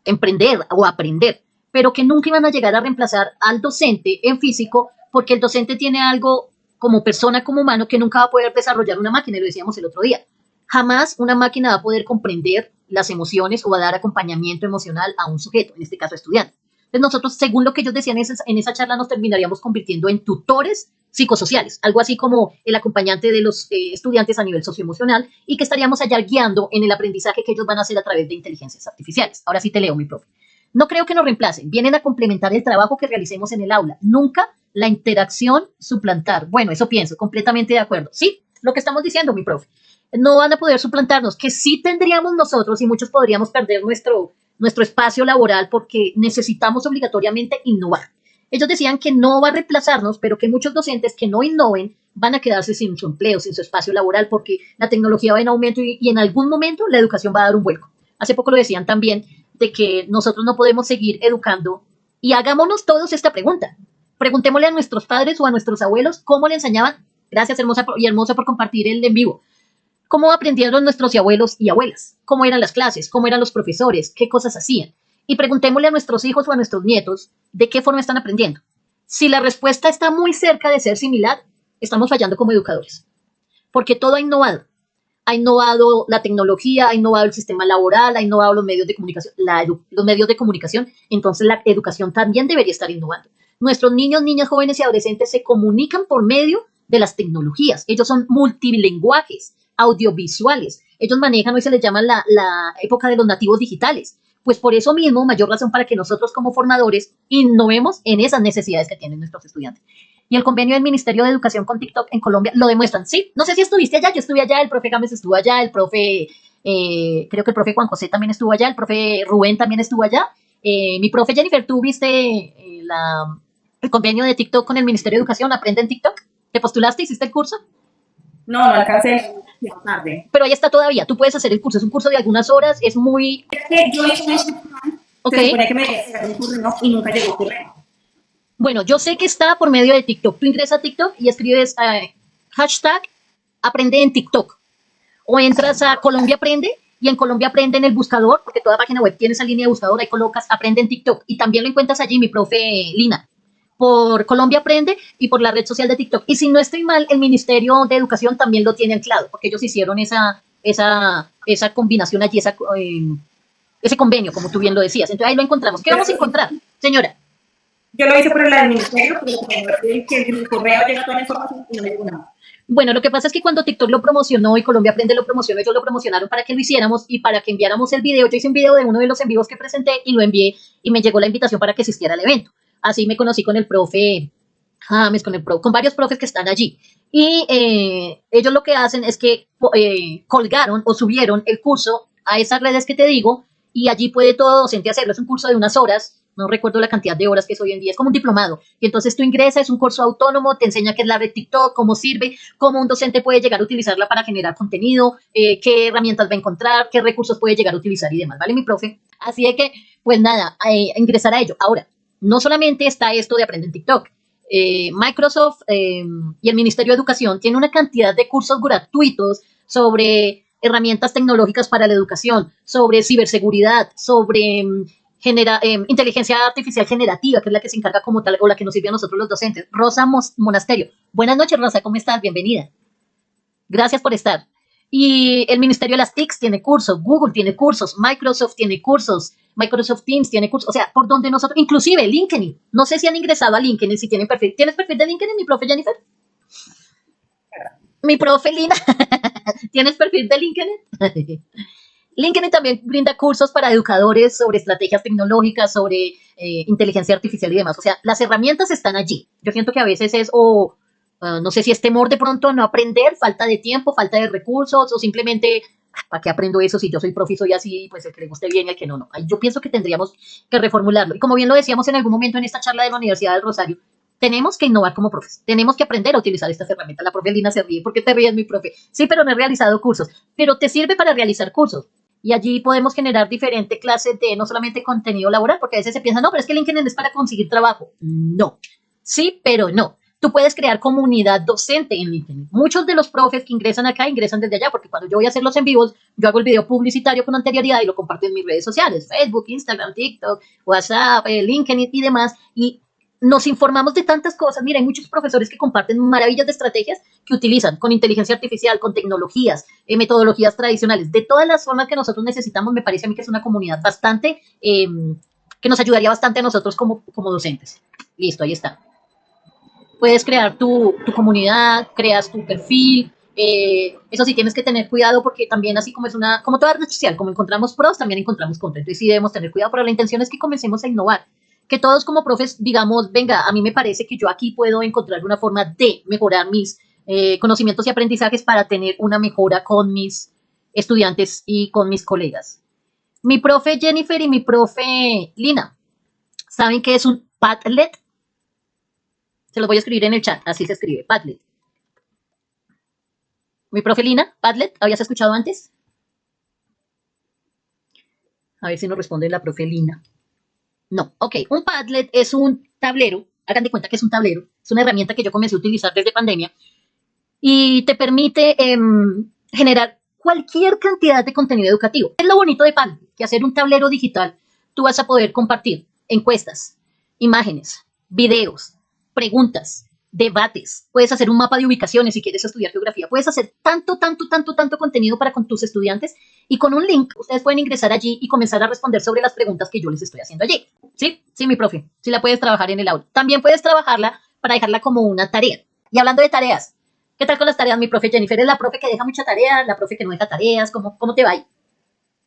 emprender o aprender, pero que nunca iban a llegar a reemplazar al docente en físico, porque el docente tiene algo como persona, como humano, que nunca va a poder desarrollar una máquina, y lo decíamos el otro día. Jamás una máquina va a poder comprender las emociones o va a dar acompañamiento emocional a un sujeto, en este caso estudiante. Entonces nosotros, según lo que ellos decían en esa charla, nos terminaríamos convirtiendo en tutores psicosociales, algo así como el acompañante de los estudiantes a nivel socioemocional, y que estaríamos allá guiando en el aprendizaje que ellos van a hacer a través de inteligencias artificiales. Ahora sí te leo, mi profe. No creo que nos reemplacen, vienen a complementar el trabajo que realicemos en el aula, nunca la interacción suplantar. Bueno, eso pienso, completamente de acuerdo. Sí, lo que estamos diciendo, mi profe. No van a poder suplantarnos, que sí tendríamos nosotros y muchos podríamos perder nuestro espacio laboral porque necesitamos obligatoriamente innovar. Ellos decían que no va a reemplazarnos, pero que muchos docentes que no innoven van a quedarse sin su empleo, sin su espacio laboral, porque la tecnología va en aumento y en algún momento la educación va a dar un vuelco. Hace poco lo decían también, de que nosotros no podemos seguir educando, y hagámonos todos esta pregunta. Preguntémosle a nuestros padres o a nuestros abuelos cómo le enseñaban. Gracias, hermosa y hermosa, por compartir el en vivo. ¿Cómo aprendieron nuestros abuelos y abuelas? ¿Cómo eran las clases? ¿Cómo eran los profesores? ¿Qué cosas hacían? Y preguntémosle a nuestros hijos o a nuestros nietos de qué forma están aprendiendo. Si la respuesta está muy cerca de ser similar, estamos fallando como educadores. Porque todo ha innovado. Ha innovado la tecnología, ha innovado el sistema laboral, ha innovado los medios de comunicación, los medios de comunicación. Entonces la educación también debería estar innovando. Nuestros niños, niñas, jóvenes y adolescentes se comunican por medio de las tecnologías. Ellos son multilenguajes, audiovisuales. Ellos manejan, hoy se les llama la época de los nativos digitales. Pues por eso mismo, mayor razón para que nosotros como formadores innovemos en esas necesidades que tienen nuestros estudiantes. Y el convenio del Ministerio de Educación con TikTok en Colombia lo demuestran. Sí, no sé si estuviste allá, yo estuve allá, el profe Gámez estuvo allá, el profe, creo que el profe Juan José también estuvo allá, el profe Rubén también estuvo allá. Mi profe Jennifer, ¿tú viste el convenio de TikTok con el Ministerio de Educación? ¿Aprende en TikTok? ¿Te postulaste? ¿Hiciste el curso? No, no alcancé tarde. Pero ahí está todavía, tú puedes hacer el curso, es un curso de algunas horas, es muy... Es que yo hice una inscripción Ok. Se supone que me llegaron un correo y nunca llegó el correo. Bueno, yo sé que está por medio de TikTok. Tú ingresas a TikTok y escribes hashtag aprende en TikTok. O entras a Colombia Aprende y en Colombia Aprende en el buscador, porque toda página web tiene esa línea de buscador, ahí colocas aprende en TikTok. Y también lo encuentras allí, mi profe Lina, por Colombia Aprende y por la red social de TikTok. Y si no estoy mal, el Ministerio de Educación también lo tiene anclado, porque ellos hicieron esa combinación allí, ese convenio, como tú bien lo decías. Entonces ahí lo encontramos. ¿Qué vamos a encontrar, señora? Yo lo hice por el ministerio, pero que el correo llega toda la información y no me llegó nada. Bueno, lo que pasa es que cuando TikTok lo promocionó y Colombia Aprende lo promocionó, ellos lo promocionaron para que lo hiciéramos y para que enviáramos el video. Yo hice un video de uno de los en vivos que presenté y lo envié y me llegó la invitación para que asistiera al evento. Así me conocí con el profe James, con varios profes que están allí. Y ellos lo que hacen es que colgaron o subieron el curso a esas redes que te digo y allí puede todo docente hacerlo. Es un curso de unas horas, no recuerdo la cantidad de horas que es hoy en día, es como un diplomado. Y entonces tú ingresas, es un curso autónomo, te enseña qué es la red TikTok, cómo sirve, cómo un docente puede llegar a utilizarla para generar contenido, qué herramientas va a encontrar, qué recursos puede llegar a utilizar y demás, ¿vale, mi profe? Así de que, pues nada, ingresar a ello. Ahora, no solamente está esto de aprender en TikTok. Microsoft y el Ministerio de Educación tienen una cantidad de cursos gratuitos sobre herramientas tecnológicas para la educación, sobre ciberseguridad, sobre inteligencia artificial generativa, que es la que se encarga como tal, o la que nos sirve a nosotros los docentes. Rosa Monasterio. Buenas noches, Rosa, ¿cómo estás? Bienvenida. Gracias por estar. Y el Ministerio de las TICs tiene cursos, Google tiene cursos, Microsoft tiene cursos, Microsoft Teams tiene cursos, o sea, por donde nosotros, inclusive LinkedIn, no sé si han ingresado a LinkedIn, si tienen perfil. ¿Tienes perfil de LinkedIn, mi profe Jennifer? Mi profe Lina, ¿tienes perfil de LinkedIn? LinkedIn también brinda cursos para educadores sobre estrategias tecnológicas, sobre inteligencia artificial y demás. O sea, las herramientas están allí. Yo siento que a veces es no sé si es temor de pronto a no aprender, falta de tiempo, falta de recursos o simplemente, ¿para qué aprendo eso si yo soy profe y soy así? Pues el que le guste bien y el que no, no. Yo pienso que tendríamos que reformularlo. Y como bien lo decíamos en algún momento en esta charla de la Universidad del Rosario, tenemos que innovar como profes, tenemos que aprender a utilizar estas herramientas. La profe Lina se ríe, ¿por qué te ríes, mi profe? Sí, pero no he realizado cursos, pero te sirve para realizar cursos. Y allí podemos generar diferentes clases de no solamente contenido laboral, porque a veces se piensa, no, pero es que LinkedIn es para conseguir trabajo. No, sí, pero no. Tú puedes crear comunidad docente en LinkedIn. Muchos de los profes que ingresan acá ingresan desde allá, porque cuando yo voy a hacer los en vivos, yo hago el video publicitario con anterioridad y lo comparto en mis redes sociales, Facebook, Instagram, TikTok, WhatsApp, LinkedIn y demás, y nos informamos de tantas cosas. Mira, hay muchos profesores que comparten maravillas de estrategias que utilizan con inteligencia artificial, con tecnologías, metodologías tradicionales, de todas las formas que nosotros necesitamos. Me parece a mí que es una comunidad bastante, que nos ayudaría bastante a nosotros como docentes. Listo, ahí está. Puedes crear tu comunidad, creas tu perfil. Eso sí, tienes que tener cuidado porque también así como como toda red social, como encontramos pros, también encontramos contras. Entonces sí debemos tener cuidado, pero la intención es que comencemos a innovar. Que todos como profes digamos, venga, a mí me parece que yo aquí puedo encontrar una forma de mejorar mis conocimientos y aprendizajes para tener una mejora con mis estudiantes y con mis colegas. Mi profe Jennifer y mi profe Lina, ¿saben qué es un Padlet? Se los voy a escribir en el chat, así se escribe, Padlet. Mi profe Lina, Padlet, ¿habías escuchado antes? A ver si nos responde la profe Lina. No, ok, un Padlet es un tablero, hagan de cuenta que es un tablero, es una herramienta que yo comencé a utilizar desde pandemia y te permite generar cualquier cantidad de contenido educativo. Es lo bonito de Padlet, que hacer un tablero digital, tú vas a poder compartir encuestas, imágenes, videos, preguntas, debates, puedes hacer un mapa de ubicaciones si quieres estudiar geografía, puedes hacer tanto contenido para con tus estudiantes y con un link ustedes pueden ingresar allí y comenzar a responder sobre las preguntas que yo les estoy haciendo allí. ¿Sí? Sí, mi profe, sí la puedes trabajar en el aula. También puedes trabajarla para dejarla como una tarea. Y hablando de tareas, ¿qué tal con las tareas, mi profe Jennifer? ¿Es la profe que deja mucha tarea, la profe que no deja tareas? ¿Cómo te va ahí?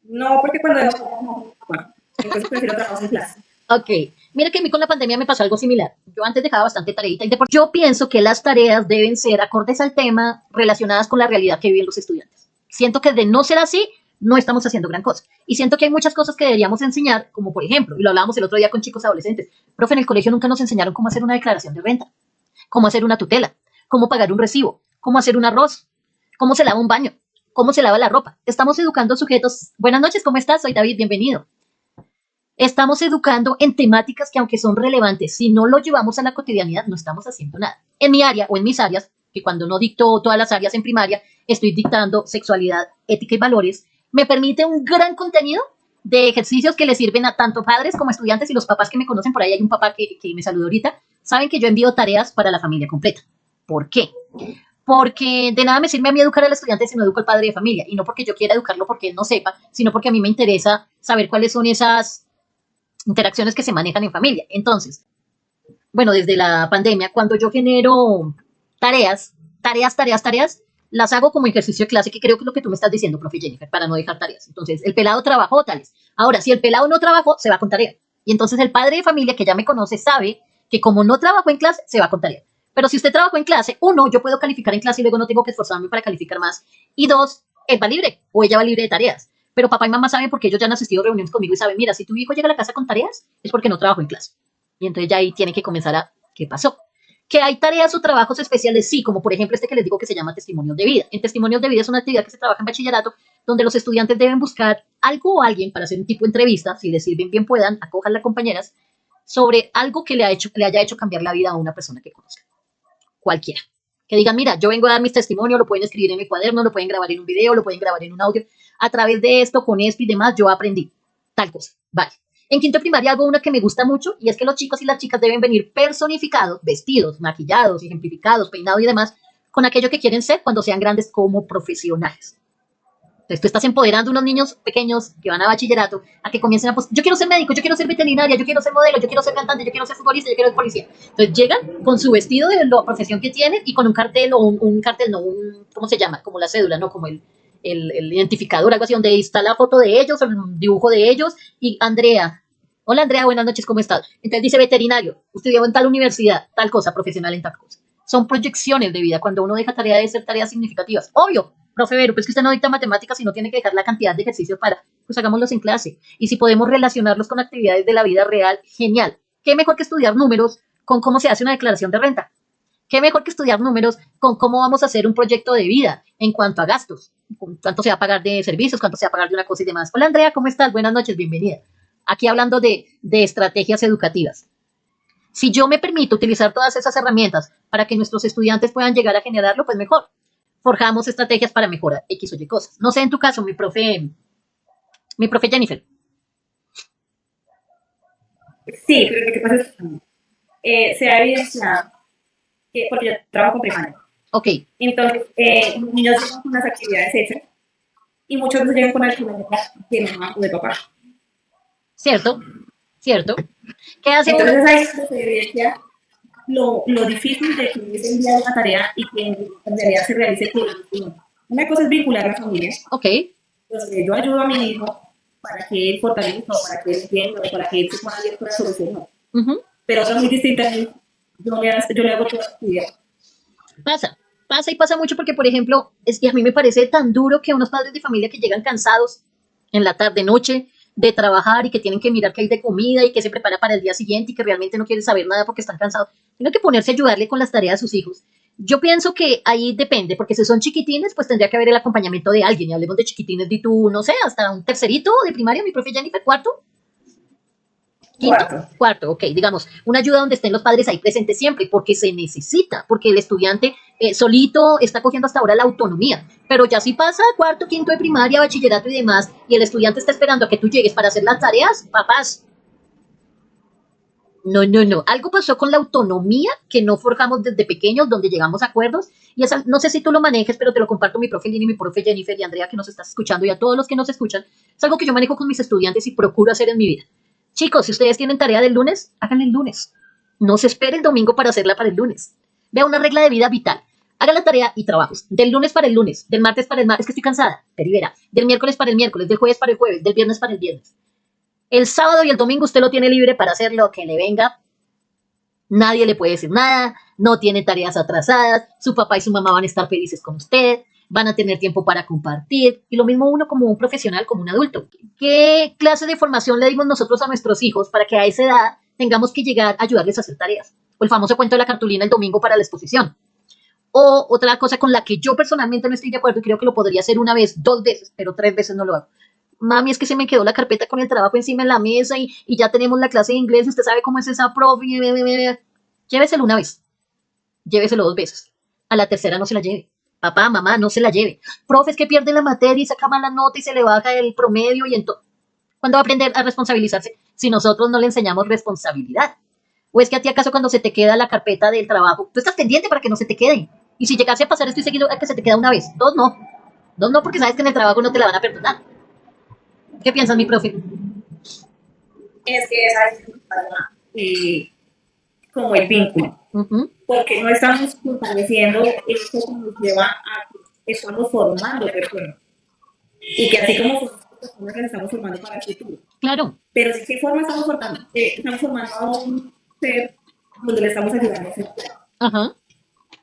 No, porque cuando bueno, entonces prefiero trabajar en clase. Ok, mira que a mí con la pandemia me pasó algo similar. Yo antes dejaba bastante tareita y yo pienso que las tareas deben ser acordes al tema, relacionadas con la realidad que viven los estudiantes. Siento que de no ser así, no estamos haciendo gran cosa. Y siento que hay muchas cosas que deberíamos enseñar, como por ejemplo, y lo hablábamos el otro día con chicos adolescentes, profe, en el colegio nunca nos enseñaron cómo hacer una declaración de renta, cómo hacer una tutela, cómo pagar un recibo, cómo hacer un arroz, cómo se lava un baño, cómo se lava la ropa. Estamos educando sujetos. Buenas noches, ¿cómo estás? Soy David, bienvenido. Estamos educando en temáticas que aunque son relevantes, si no lo llevamos a la cotidianidad, no estamos haciendo nada. En mi área o en mis áreas, que cuando no dicto todas las áreas en primaria, estoy dictando sexualidad, ética y valores, me permite un gran contenido de ejercicios que le sirven a tanto padres como estudiantes y los papás que me conocen. Por ahí hay un papá que me saludó ahorita, saben que yo envío tareas para la familia completa. ¿Por qué? Porque de nada me sirve a mí educar al estudiante si no educo al padre de familia, y no porque yo quiera educarlo porque él no sepa, sino porque a mí me interesa saber cuáles son esas interacciones que se manejan en familia. Entonces, bueno, desde la pandemia, cuando yo genero tareas, las hago como ejercicio de clase, que creo que es lo que tú me estás diciendo, profe Jennifer, para no dejar tareas. Entonces, el pelado trabajó tales. Ahora, si el pelado no trabajó, se va con tarea. Y entonces el padre de familia que ya me conoce sabe que como no trabajó en clase, se va con tarea. Pero si usted trabajó en clase, uno, yo puedo calificar en clase y luego no tengo que esforzarme para calificar más. Y dos, él va libre o ella va libre de tareas. Pero papá y mamá saben porque ellos ya han asistido a reuniones conmigo y saben, mira, si tu hijo llega a la casa con tareas, es porque no trabajó en clase. Y entonces ya ahí tiene que comenzar a, ¿qué pasó? Que hay tareas o trabajos especiales, sí, como por ejemplo este que les digo que se llama testimonios de vida. En testimonios de vida es una actividad que se trabaja en bachillerato, donde los estudiantes deben buscar algo o alguien para hacer un tipo de entrevista, si les sirven bien puedan, acójanla compañeras, sobre algo que le haya hecho cambiar la vida a una persona que conozca. Cualquiera. Que digan, mira, yo vengo a dar mis testimonios, lo pueden escribir en mi cuaderno, lo pueden grabar en un video, lo pueden grabar en un audio. A través de esto, con esto y demás, yo aprendí tal cosa. Vale. En quinto de primaria hago una que me gusta mucho y es que los chicos y las chicas deben venir personificados, vestidos, maquillados, ejemplificados, peinados y demás, con aquello que quieren ser cuando sean grandes como profesionales. Entonces tú estás empoderando a unos niños pequeños que van a bachillerato a que comiencen a... yo quiero ser médico, yo quiero ser veterinaria, yo quiero ser modelo, yo quiero ser cantante, yo quiero ser futbolista, yo quiero ser policía. Entonces llegan con su vestido de la profesión que tienen y con un cartel o un cartel, no, ¿cómo se llama? Como la cédula, ¿no? Como el identificador, algo así, donde está la foto de ellos, el dibujo de ellos y Andrea. Hola Andrea, buenas noches, ¿cómo estás? Entonces dice veterinario, estudió en tal universidad, tal cosa, profesional en tal cosa. Son proyecciones de vida cuando uno deja tarea de ser tareas significativas. Obvio, profe Vero, pues que usted no dicta matemáticas y no tiene que dejar la cantidad de ejercicios para, pues hagámoslos en clase. Y si podemos relacionarlos con actividades de la vida real, genial. ¿Qué mejor que estudiar números con cómo se hace una declaración de renta? ¿Qué mejor que estudiar números con cómo vamos a hacer un proyecto de vida en cuanto a gastos? ¿Cuánto se va a pagar de servicios? ¿Cuánto se va a pagar de una cosa y demás? Hola Andrea, ¿cómo estás? Buenas noches, bienvenida. Aquí hablando de estrategias educativas. Si yo me permito utilizar todas esas herramientas para que nuestros estudiantes puedan llegar a generarlo, pues mejor. Forjamos estrategias para mejorar X o Y cosas. No sé en tu caso, mi profe Jennifer. Sí, pero lo que pasa es que se ha evidenciado que, porque yo trabajo con primaria. Ok. Entonces, los niños llegan con las actividades hechas y muchos veces llegan con la actividad de mamá o de papá. Cierto, cierto. ¿Qué hace Entonces uno? ahí se evidencia lo difícil de que es enviar una tarea y que en realidad se realice por el estudiante. Una cosa es vincular a la familia. Ok. Entonces yo ayudo a mi hijo para que él fortalezca, para que él entienda, para que él se ponga bien con la solución. Pero otra muy distinta es, yo le hago toda la actividad. Pasa mucho porque, por ejemplo, es que a mí me parece tan duro que unos padres de familia que llegan cansados en la tarde, noche, de trabajar y que tienen que mirar qué hay de comida y qué se prepara para el día siguiente y que realmente no quieren saber nada porque están cansados, tienen que ponerse a ayudarle con las tareas a sus hijos. Yo pienso que ahí depende, porque si son chiquitines, pues tendría que haber el acompañamiento de alguien. Y hablemos de chiquitines de tú, no sé, hasta un tercerito de primaria, mi profe Jennifer, cuarto. Cuarto, ok, digamos, una ayuda donde estén los padres ahí presentes siempre, porque se necesita, porque el estudiante solito está cogiendo hasta ahora la autonomía, pero ya si pasa cuarto, quinto de primaria, bachillerato y demás, y el estudiante está esperando a que tú llegues para hacer las tareas, papás, no, algo pasó con la autonomía que no forjamos desde pequeños, donde llegamos a acuerdos, y esa, no sé si tú lo manejes, pero te lo comparto mi profe Lini, mi profe Jennifer y Andrea que nos estás escuchando, y a todos los que nos escuchan, es algo que yo manejo con mis estudiantes y procuro hacer en mi vida. Chicos, si ustedes tienen tarea del lunes, háganla el lunes. No se espere el domingo para hacerla para el lunes. Vea una regla de vida vital. Haga la tarea y trabajos. Del lunes para el lunes, del martes para el martes, es que estoy cansada, delibera. Del miércoles para el miércoles, del jueves para el jueves, del viernes para el viernes. El sábado y el domingo usted lo tiene libre para hacer lo que le venga. Nadie le puede decir nada, no tiene tareas atrasadas, su papá y su mamá van a estar felices con usted, van a tener tiempo para compartir, y lo mismo uno como un profesional, como un adulto. ¿Qué clase de formación le dimos nosotros a nuestros hijos para que a esa edad tengamos que llegar a ayudarles a hacer tareas? O el famoso cuento de la cartulina el domingo para la exposición. O otra cosa con la que yo personalmente no estoy de acuerdo y creo que lo podría hacer una vez, 2 veces, pero 3 veces no lo hago. Mami, es que se me quedó la carpeta con el trabajo encima en la mesa y ya tenemos la clase de inglés, usted sabe cómo es esa profe. Lléveselo una vez, lléveselo 2 veces. A la tercera no se la lleve. Papá, mamá, no se la lleve. Profe, es que pierde la materia y saca mala nota y se le baja el promedio y entonces, ¿cuándo va a aprender a responsabilizarse si nosotros no le enseñamos responsabilidad? ¿O es que a ti acaso cuando se te queda la carpeta del trabajo, tú estás pendiente para que no se te quede? Y si llegase a pasar esto y seguido, a que se te queda una vez, dos no. Dos no, porque sabes que en el trabajo no te la van a perdonar. ¿Qué piensas, mi profe? Es que esa es como el vínculo, porque no estamos fortaleciendo esto que nos lleva a que estamos formando personas y que así como formamos personas que estamos formando para el futuro. Claro. Pero ¿de qué forma estamos formando? Estamos formando a un ser donde le estamos ayudando a ser,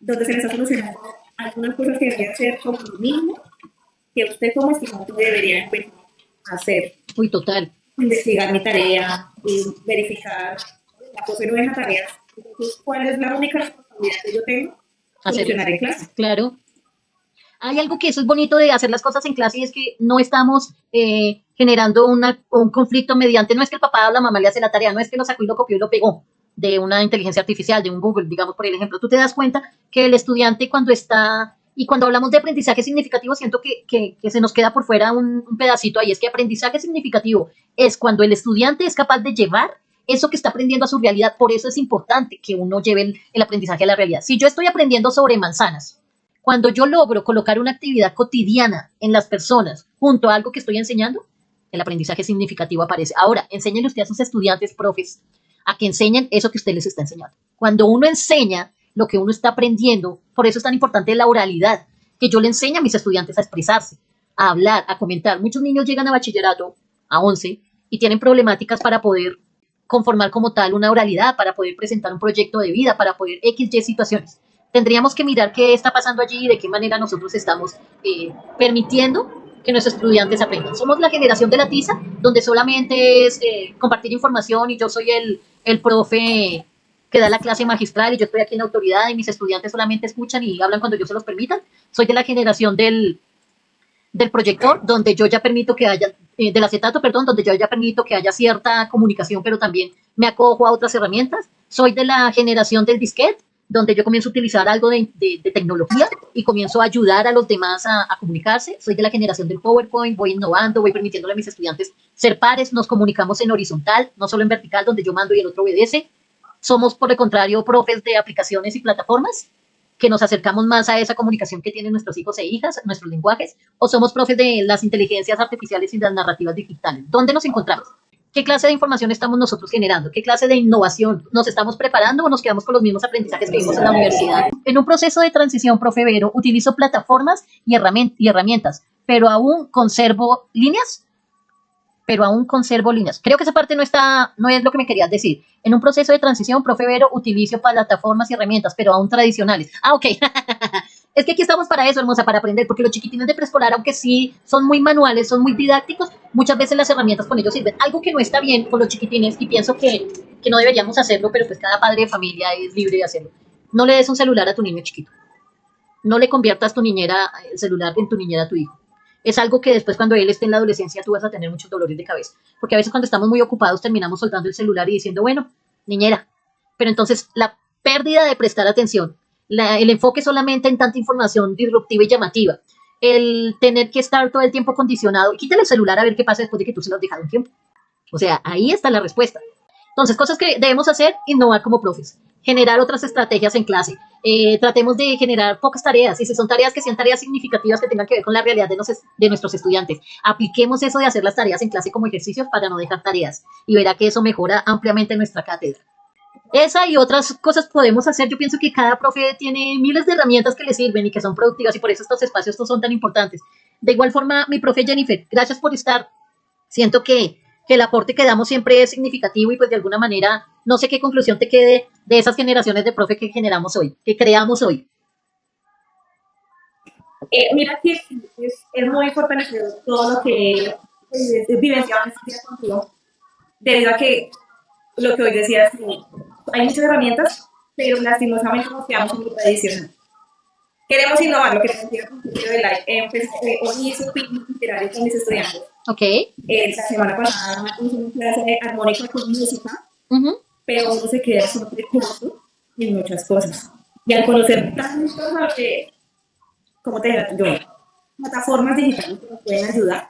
donde se le está solucionando algunas cosas que deberían ser como lo mismo que usted como estudiante debería empezar a hacer. Uy, total. Investigar mi tarea, verificar la cosa no deja tareas. Entonces, ¿cuál es la única responsabilidad que yo tengo? Solucionar en clase. Claro. Hay algo que eso es bonito de hacer las cosas en clase y es que no estamos generando un conflicto mediante, no es que el papá o la mamá le hace la tarea, no es que lo sacó y lo copió y lo pegó de una inteligencia artificial, de un Google, digamos por el ejemplo. Tú te das cuenta que el estudiante cuando está, y cuando hablamos de aprendizaje significativo, siento que se nos queda por fuera un pedacito ahí, es que aprendizaje significativo es cuando el estudiante es capaz de llevar eso que está aprendiendo a su realidad. Por eso es importante que uno lleve el aprendizaje a la realidad. Si yo estoy aprendiendo sobre manzanas, cuando yo logro colocar una actividad cotidiana en las personas junto a algo que estoy enseñando, el aprendizaje significativo aparece. Ahora, enséñenle usted a sus estudiantes, profes, a que enseñen eso que usted les está enseñando. Cuando uno enseña lo que uno está aprendiendo, por eso es tan importante la oralidad, que yo le enseñe a mis estudiantes a expresarse, a hablar, a comentar. Muchos niños llegan a bachillerato, a 11, y tienen problemáticas para poder conformar como tal una oralidad, para poder presentar un proyecto de vida, para poder X, Y situaciones. Tendríamos que mirar qué está pasando allí y de qué manera nosotros estamos permitiendo que nuestros estudiantes aprendan. Somos la generación de la tiza, donde solamente es compartir información y yo soy el profe que da la clase magistral y yo estoy aquí en autoridad y mis estudiantes solamente escuchan y hablan cuando yo se los permita. Soy de la generación del proyector, donde yo ya permito que haya, del acetato, perdón, donde yo ya permito que haya cierta comunicación, pero también me acojo a otras herramientas. Soy de la generación del disquete, donde yo comienzo a utilizar algo de tecnología y comienzo a ayudar a los demás a comunicarse. Soy de la generación del PowerPoint, voy innovando, voy permitiéndole a mis estudiantes ser pares, nos comunicamos en horizontal, no solo en vertical, donde yo mando y el otro obedece. Somos, por el contrario, profes de aplicaciones y plataformas, que nos acercamos más a esa comunicación que tienen nuestros hijos e hijas, nuestros lenguajes, o somos profes de las inteligencias artificiales y las narrativas digitales. ¿Dónde nos encontramos? ¿Qué clase de información estamos nosotros generando? ¿Qué clase de innovación? ¿Nos estamos preparando o nos quedamos con los mismos aprendizajes que vimos en la universidad? En un proceso de transición, profe Vero, utilizo plataformas y herramientas, pero aún conservo líneas. Creo que esa parte no es lo que me querías decir. En un proceso de transición, profe Vero, utilizo plataformas y herramientas, pero aún tradicionales. Ah, ok. Es que aquí estamos para eso, hermosa, para aprender, porque los chiquitines de preescolar, aunque sí son muy manuales, son muy didácticos, muchas veces las herramientas con ellos sirven. Algo que no está bien con los chiquitines, y pienso que no deberíamos hacerlo, pero pues cada padre de familia es libre de hacerlo. No le des un celular a tu niño chiquito. No le conviertas el celular en tu niñera a tu hijo. Es algo que después cuando él esté en la adolescencia tú vas a tener muchos dolores de cabeza. Porque a veces cuando estamos muy ocupados terminamos soltando el celular y diciendo, bueno, niñera. Pero entonces la pérdida de prestar atención, el enfoque solamente en tanta información disruptiva y llamativa, el tener que estar todo el tiempo condicionado, quítale el celular a ver qué pasa después de que tú se lo has dejado un tiempo. O sea, ahí está la respuesta. Entonces, cosas que debemos hacer, innovar como profes, generar otras estrategias en clase. Tratemos de generar pocas tareas, y si son tareas que sean tareas significativas que tengan que ver con la realidad de nuestros estudiantes. Apliquemos eso de hacer las tareas en clase como ejercicios para no dejar tareas, y verá que eso mejora ampliamente nuestra cátedra. Esa y otras cosas podemos hacer. Yo pienso que cada profe tiene miles de herramientas que le sirven y que son productivas, y por eso estos espacios son tan importantes. De igual forma, mi profe Jennifer, gracias por estar. Siento que el aporte que damos siempre es significativo y pues de alguna manera no sé qué conclusión te quede de esas generaciones de profe que generamos hoy, que creamos hoy. Mira que es muy fortalecido todo lo que es vivenciado en este día contigo, debido a que lo que hoy decías, hay muchas herramientas, pero lastimosamente nos quedamos en lo tradicional. Queremos innovar, lo que decía el principio de live, hoy hice un picnic literario con mis estudiantes. Ok. La semana pasada hice una clase de armónica con música, Ujú. pero uno se queda súper curioso en muchas cosas. Y al conocer tanto sobre, ¿cómo te digo yo? Plataformas digitales que nos pueden ayudar,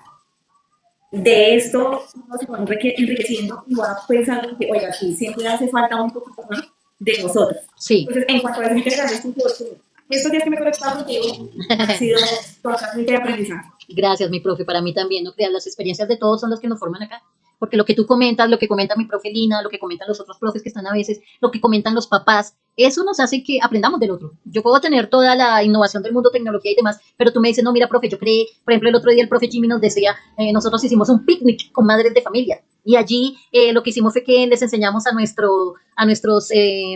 de esto uno se va enriqueciendo y va pensando que, oiga, sí, siempre hace falta un poquito más de nosotros. Sí. Entonces, en cuanto a las integrales, estos días que me he conectado contigo han sido totalmente de aprendizaje. Gracias, mi profe. Para mí también, no creas, las experiencias de todos son las que nos forman acá. Porque lo que tú comentas, lo que comenta mi profe Lina, lo que comentan los otros profes que están a veces, lo que comentan los papás, eso nos hace que aprendamos del otro. Yo puedo tener toda la innovación del mundo, tecnología y demás, pero tú me dices, no, mira, profe, yo creé, por ejemplo, el otro día el profe Jimmy nos decía, nosotros hicimos un picnic con madres de familia. Y allí lo que hicimos fue que les enseñamos a nuestros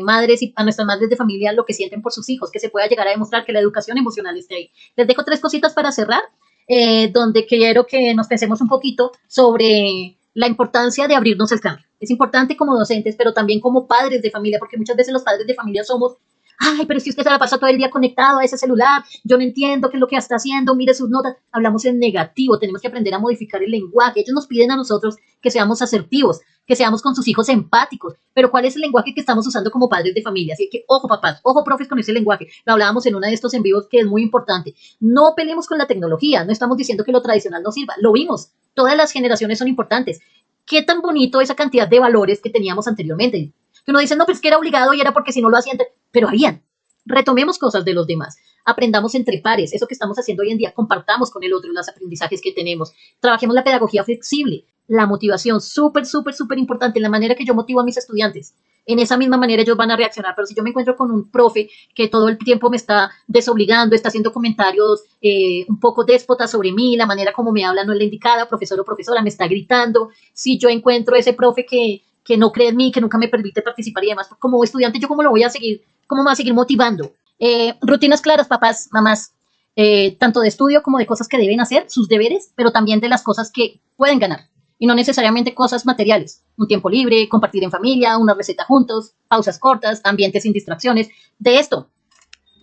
madres y a nuestras madres de familia lo que sienten por sus hijos, que se pueda llegar a demostrar que la educación emocional esté ahí. Les dejo 3 cositas para cerrar, donde quiero que nos pensemos un poquito sobre la importancia de abrirnos al cambio. Es importante como docentes, pero también como padres de familia, porque muchas veces los padres de familia somos, ay, pero si usted se la pasa todo el día conectado a ese celular, yo no entiendo qué es lo que está haciendo, mire sus notas, hablamos en negativo, tenemos que aprender a modificar el lenguaje. Ellos nos piden a nosotros que seamos asertivos, que seamos con sus hijos empáticos, pero ¿cuál es el lenguaje que estamos usando como padres de familia? Así que, ojo papás, ojo profes con ese lenguaje. Lo hablábamos en uno de estos en vivos que es muy importante. No peleemos con la tecnología, no estamos diciendo que lo tradicional no sirva, lo vimos. Todas las generaciones son importantes. Qué tan bonito esa cantidad de valores que teníamos anteriormente. Que uno dice, no, pues que era obligado y era porque si no lo hacían, pero habían. Retomemos cosas de los demás, aprendamos entre pares, eso que estamos haciendo hoy en día, compartamos con el otro los aprendizajes que tenemos, trabajemos la pedagogía flexible, la motivación, súper, súper, súper importante, la manera que yo motivo a mis estudiantes. En esa misma manera ellos van a reaccionar, pero si yo me encuentro con un profe que todo el tiempo me está desobligando, está haciendo comentarios un poco déspotas sobre mí, la manera como me habla no es la indicada, profesor o profesora, me está gritando, si yo encuentro ese profe que no cree en mí, que nunca me permite participar y demás, como estudiante, ¿yo cómo lo voy a seguir? ¿Cómo me va a seguir motivando? Rutinas claras, papás, mamás, tanto de estudio como de cosas que deben hacer, sus deberes, pero también de las cosas que pueden ganar. Y no necesariamente cosas materiales. Un tiempo libre, compartir en familia, una receta juntos, pausas cortas, ambientes sin distracciones. De esto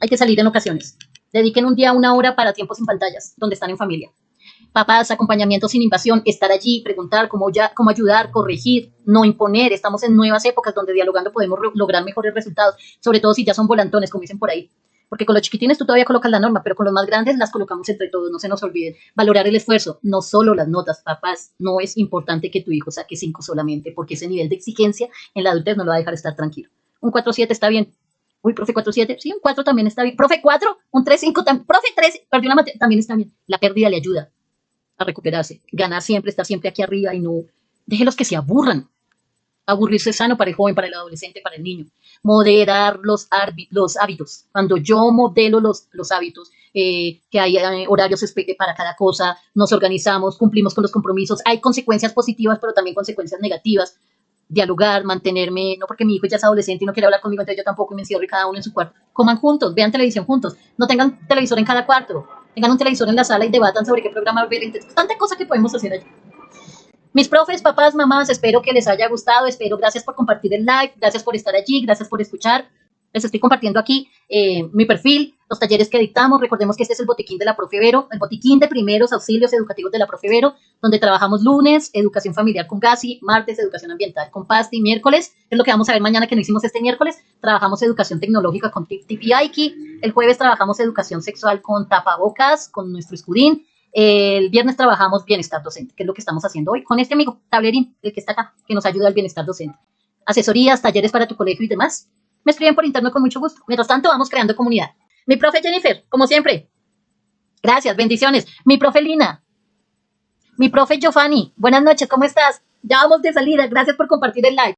hay que salir en ocasiones. Dediquen un día, 1 hora para tiempos sin pantallas, donde están en familia. Papás, acompañamiento sin invasión, estar allí, preguntar cómo ayudar, corregir, no imponer. Estamos en nuevas épocas donde dialogando podemos lograr mejores resultados, sobre todo si ya son volantones, como dicen por ahí. Porque con los chiquitines tú todavía colocas la norma, pero con los más grandes las colocamos entre todos, no se nos olviden. Valorar el esfuerzo, no solo las notas, papás. No es importante que tu hijo saque 5 solamente, porque ese nivel de exigencia en la adultez no lo va a dejar estar tranquilo. Un 4.7 está bien. Uy, profe 4.7, sí, un 4 también está bien. Profe 4, un 3.5 también. Profe 3, perdió una materia, también está bien. La pérdida le ayuda a recuperarse. Ganar siempre, estar siempre aquí arriba y no déjelos que se aburran. Aburrirse es sano para el joven, para el adolescente, para el niño. Moderar los hábitos. Cuando yo modelo los hábitos, que hay horarios para cada cosa, nos organizamos, cumplimos con los compromisos, hay consecuencias positivas, pero también consecuencias negativas. Dialogar, mantenerme, no porque mi hijo ya es adolescente y no quiere hablar conmigo, entonces yo tampoco me encierro cada uno en su cuarto. Coman juntos, vean televisión juntos, no tengan televisor en cada cuarto, tengan un televisor en la sala y debatan sobre qué programa ver. Tanta cosa que podemos hacer allí. Mis profes, papás, mamás, espero que les haya gustado, gracias por compartir el live, gracias por estar allí, gracias por escuchar. Les estoy compartiendo aquí mi perfil, los talleres que dictamos. Recordemos que este es el botiquín de la Profe Vero, el botiquín de primeros auxilios educativos de la Profe Vero, donde trabajamos lunes, educación familiar con Gasi, martes, educación ambiental con Pasti, miércoles, es lo que vamos a ver mañana que no hicimos este miércoles, trabajamos educación tecnológica con Tip y Aiki, el jueves trabajamos educación sexual con Tapabocas, con nuestro escudín, el viernes trabajamos bienestar docente, que es lo que estamos haciendo hoy con este amigo, Tablerín, el que está acá, que nos ayuda al bienestar docente. Asesorías, talleres para tu colegio y demás. Me escriben por interno con mucho gusto. Mientras tanto, vamos creando comunidad. Mi profe Jennifer, como siempre. Gracias, bendiciones. Mi profe Lina. Mi profe Giovanni. Buenas noches, ¿cómo estás? Ya vamos de salida. Gracias por compartir el live.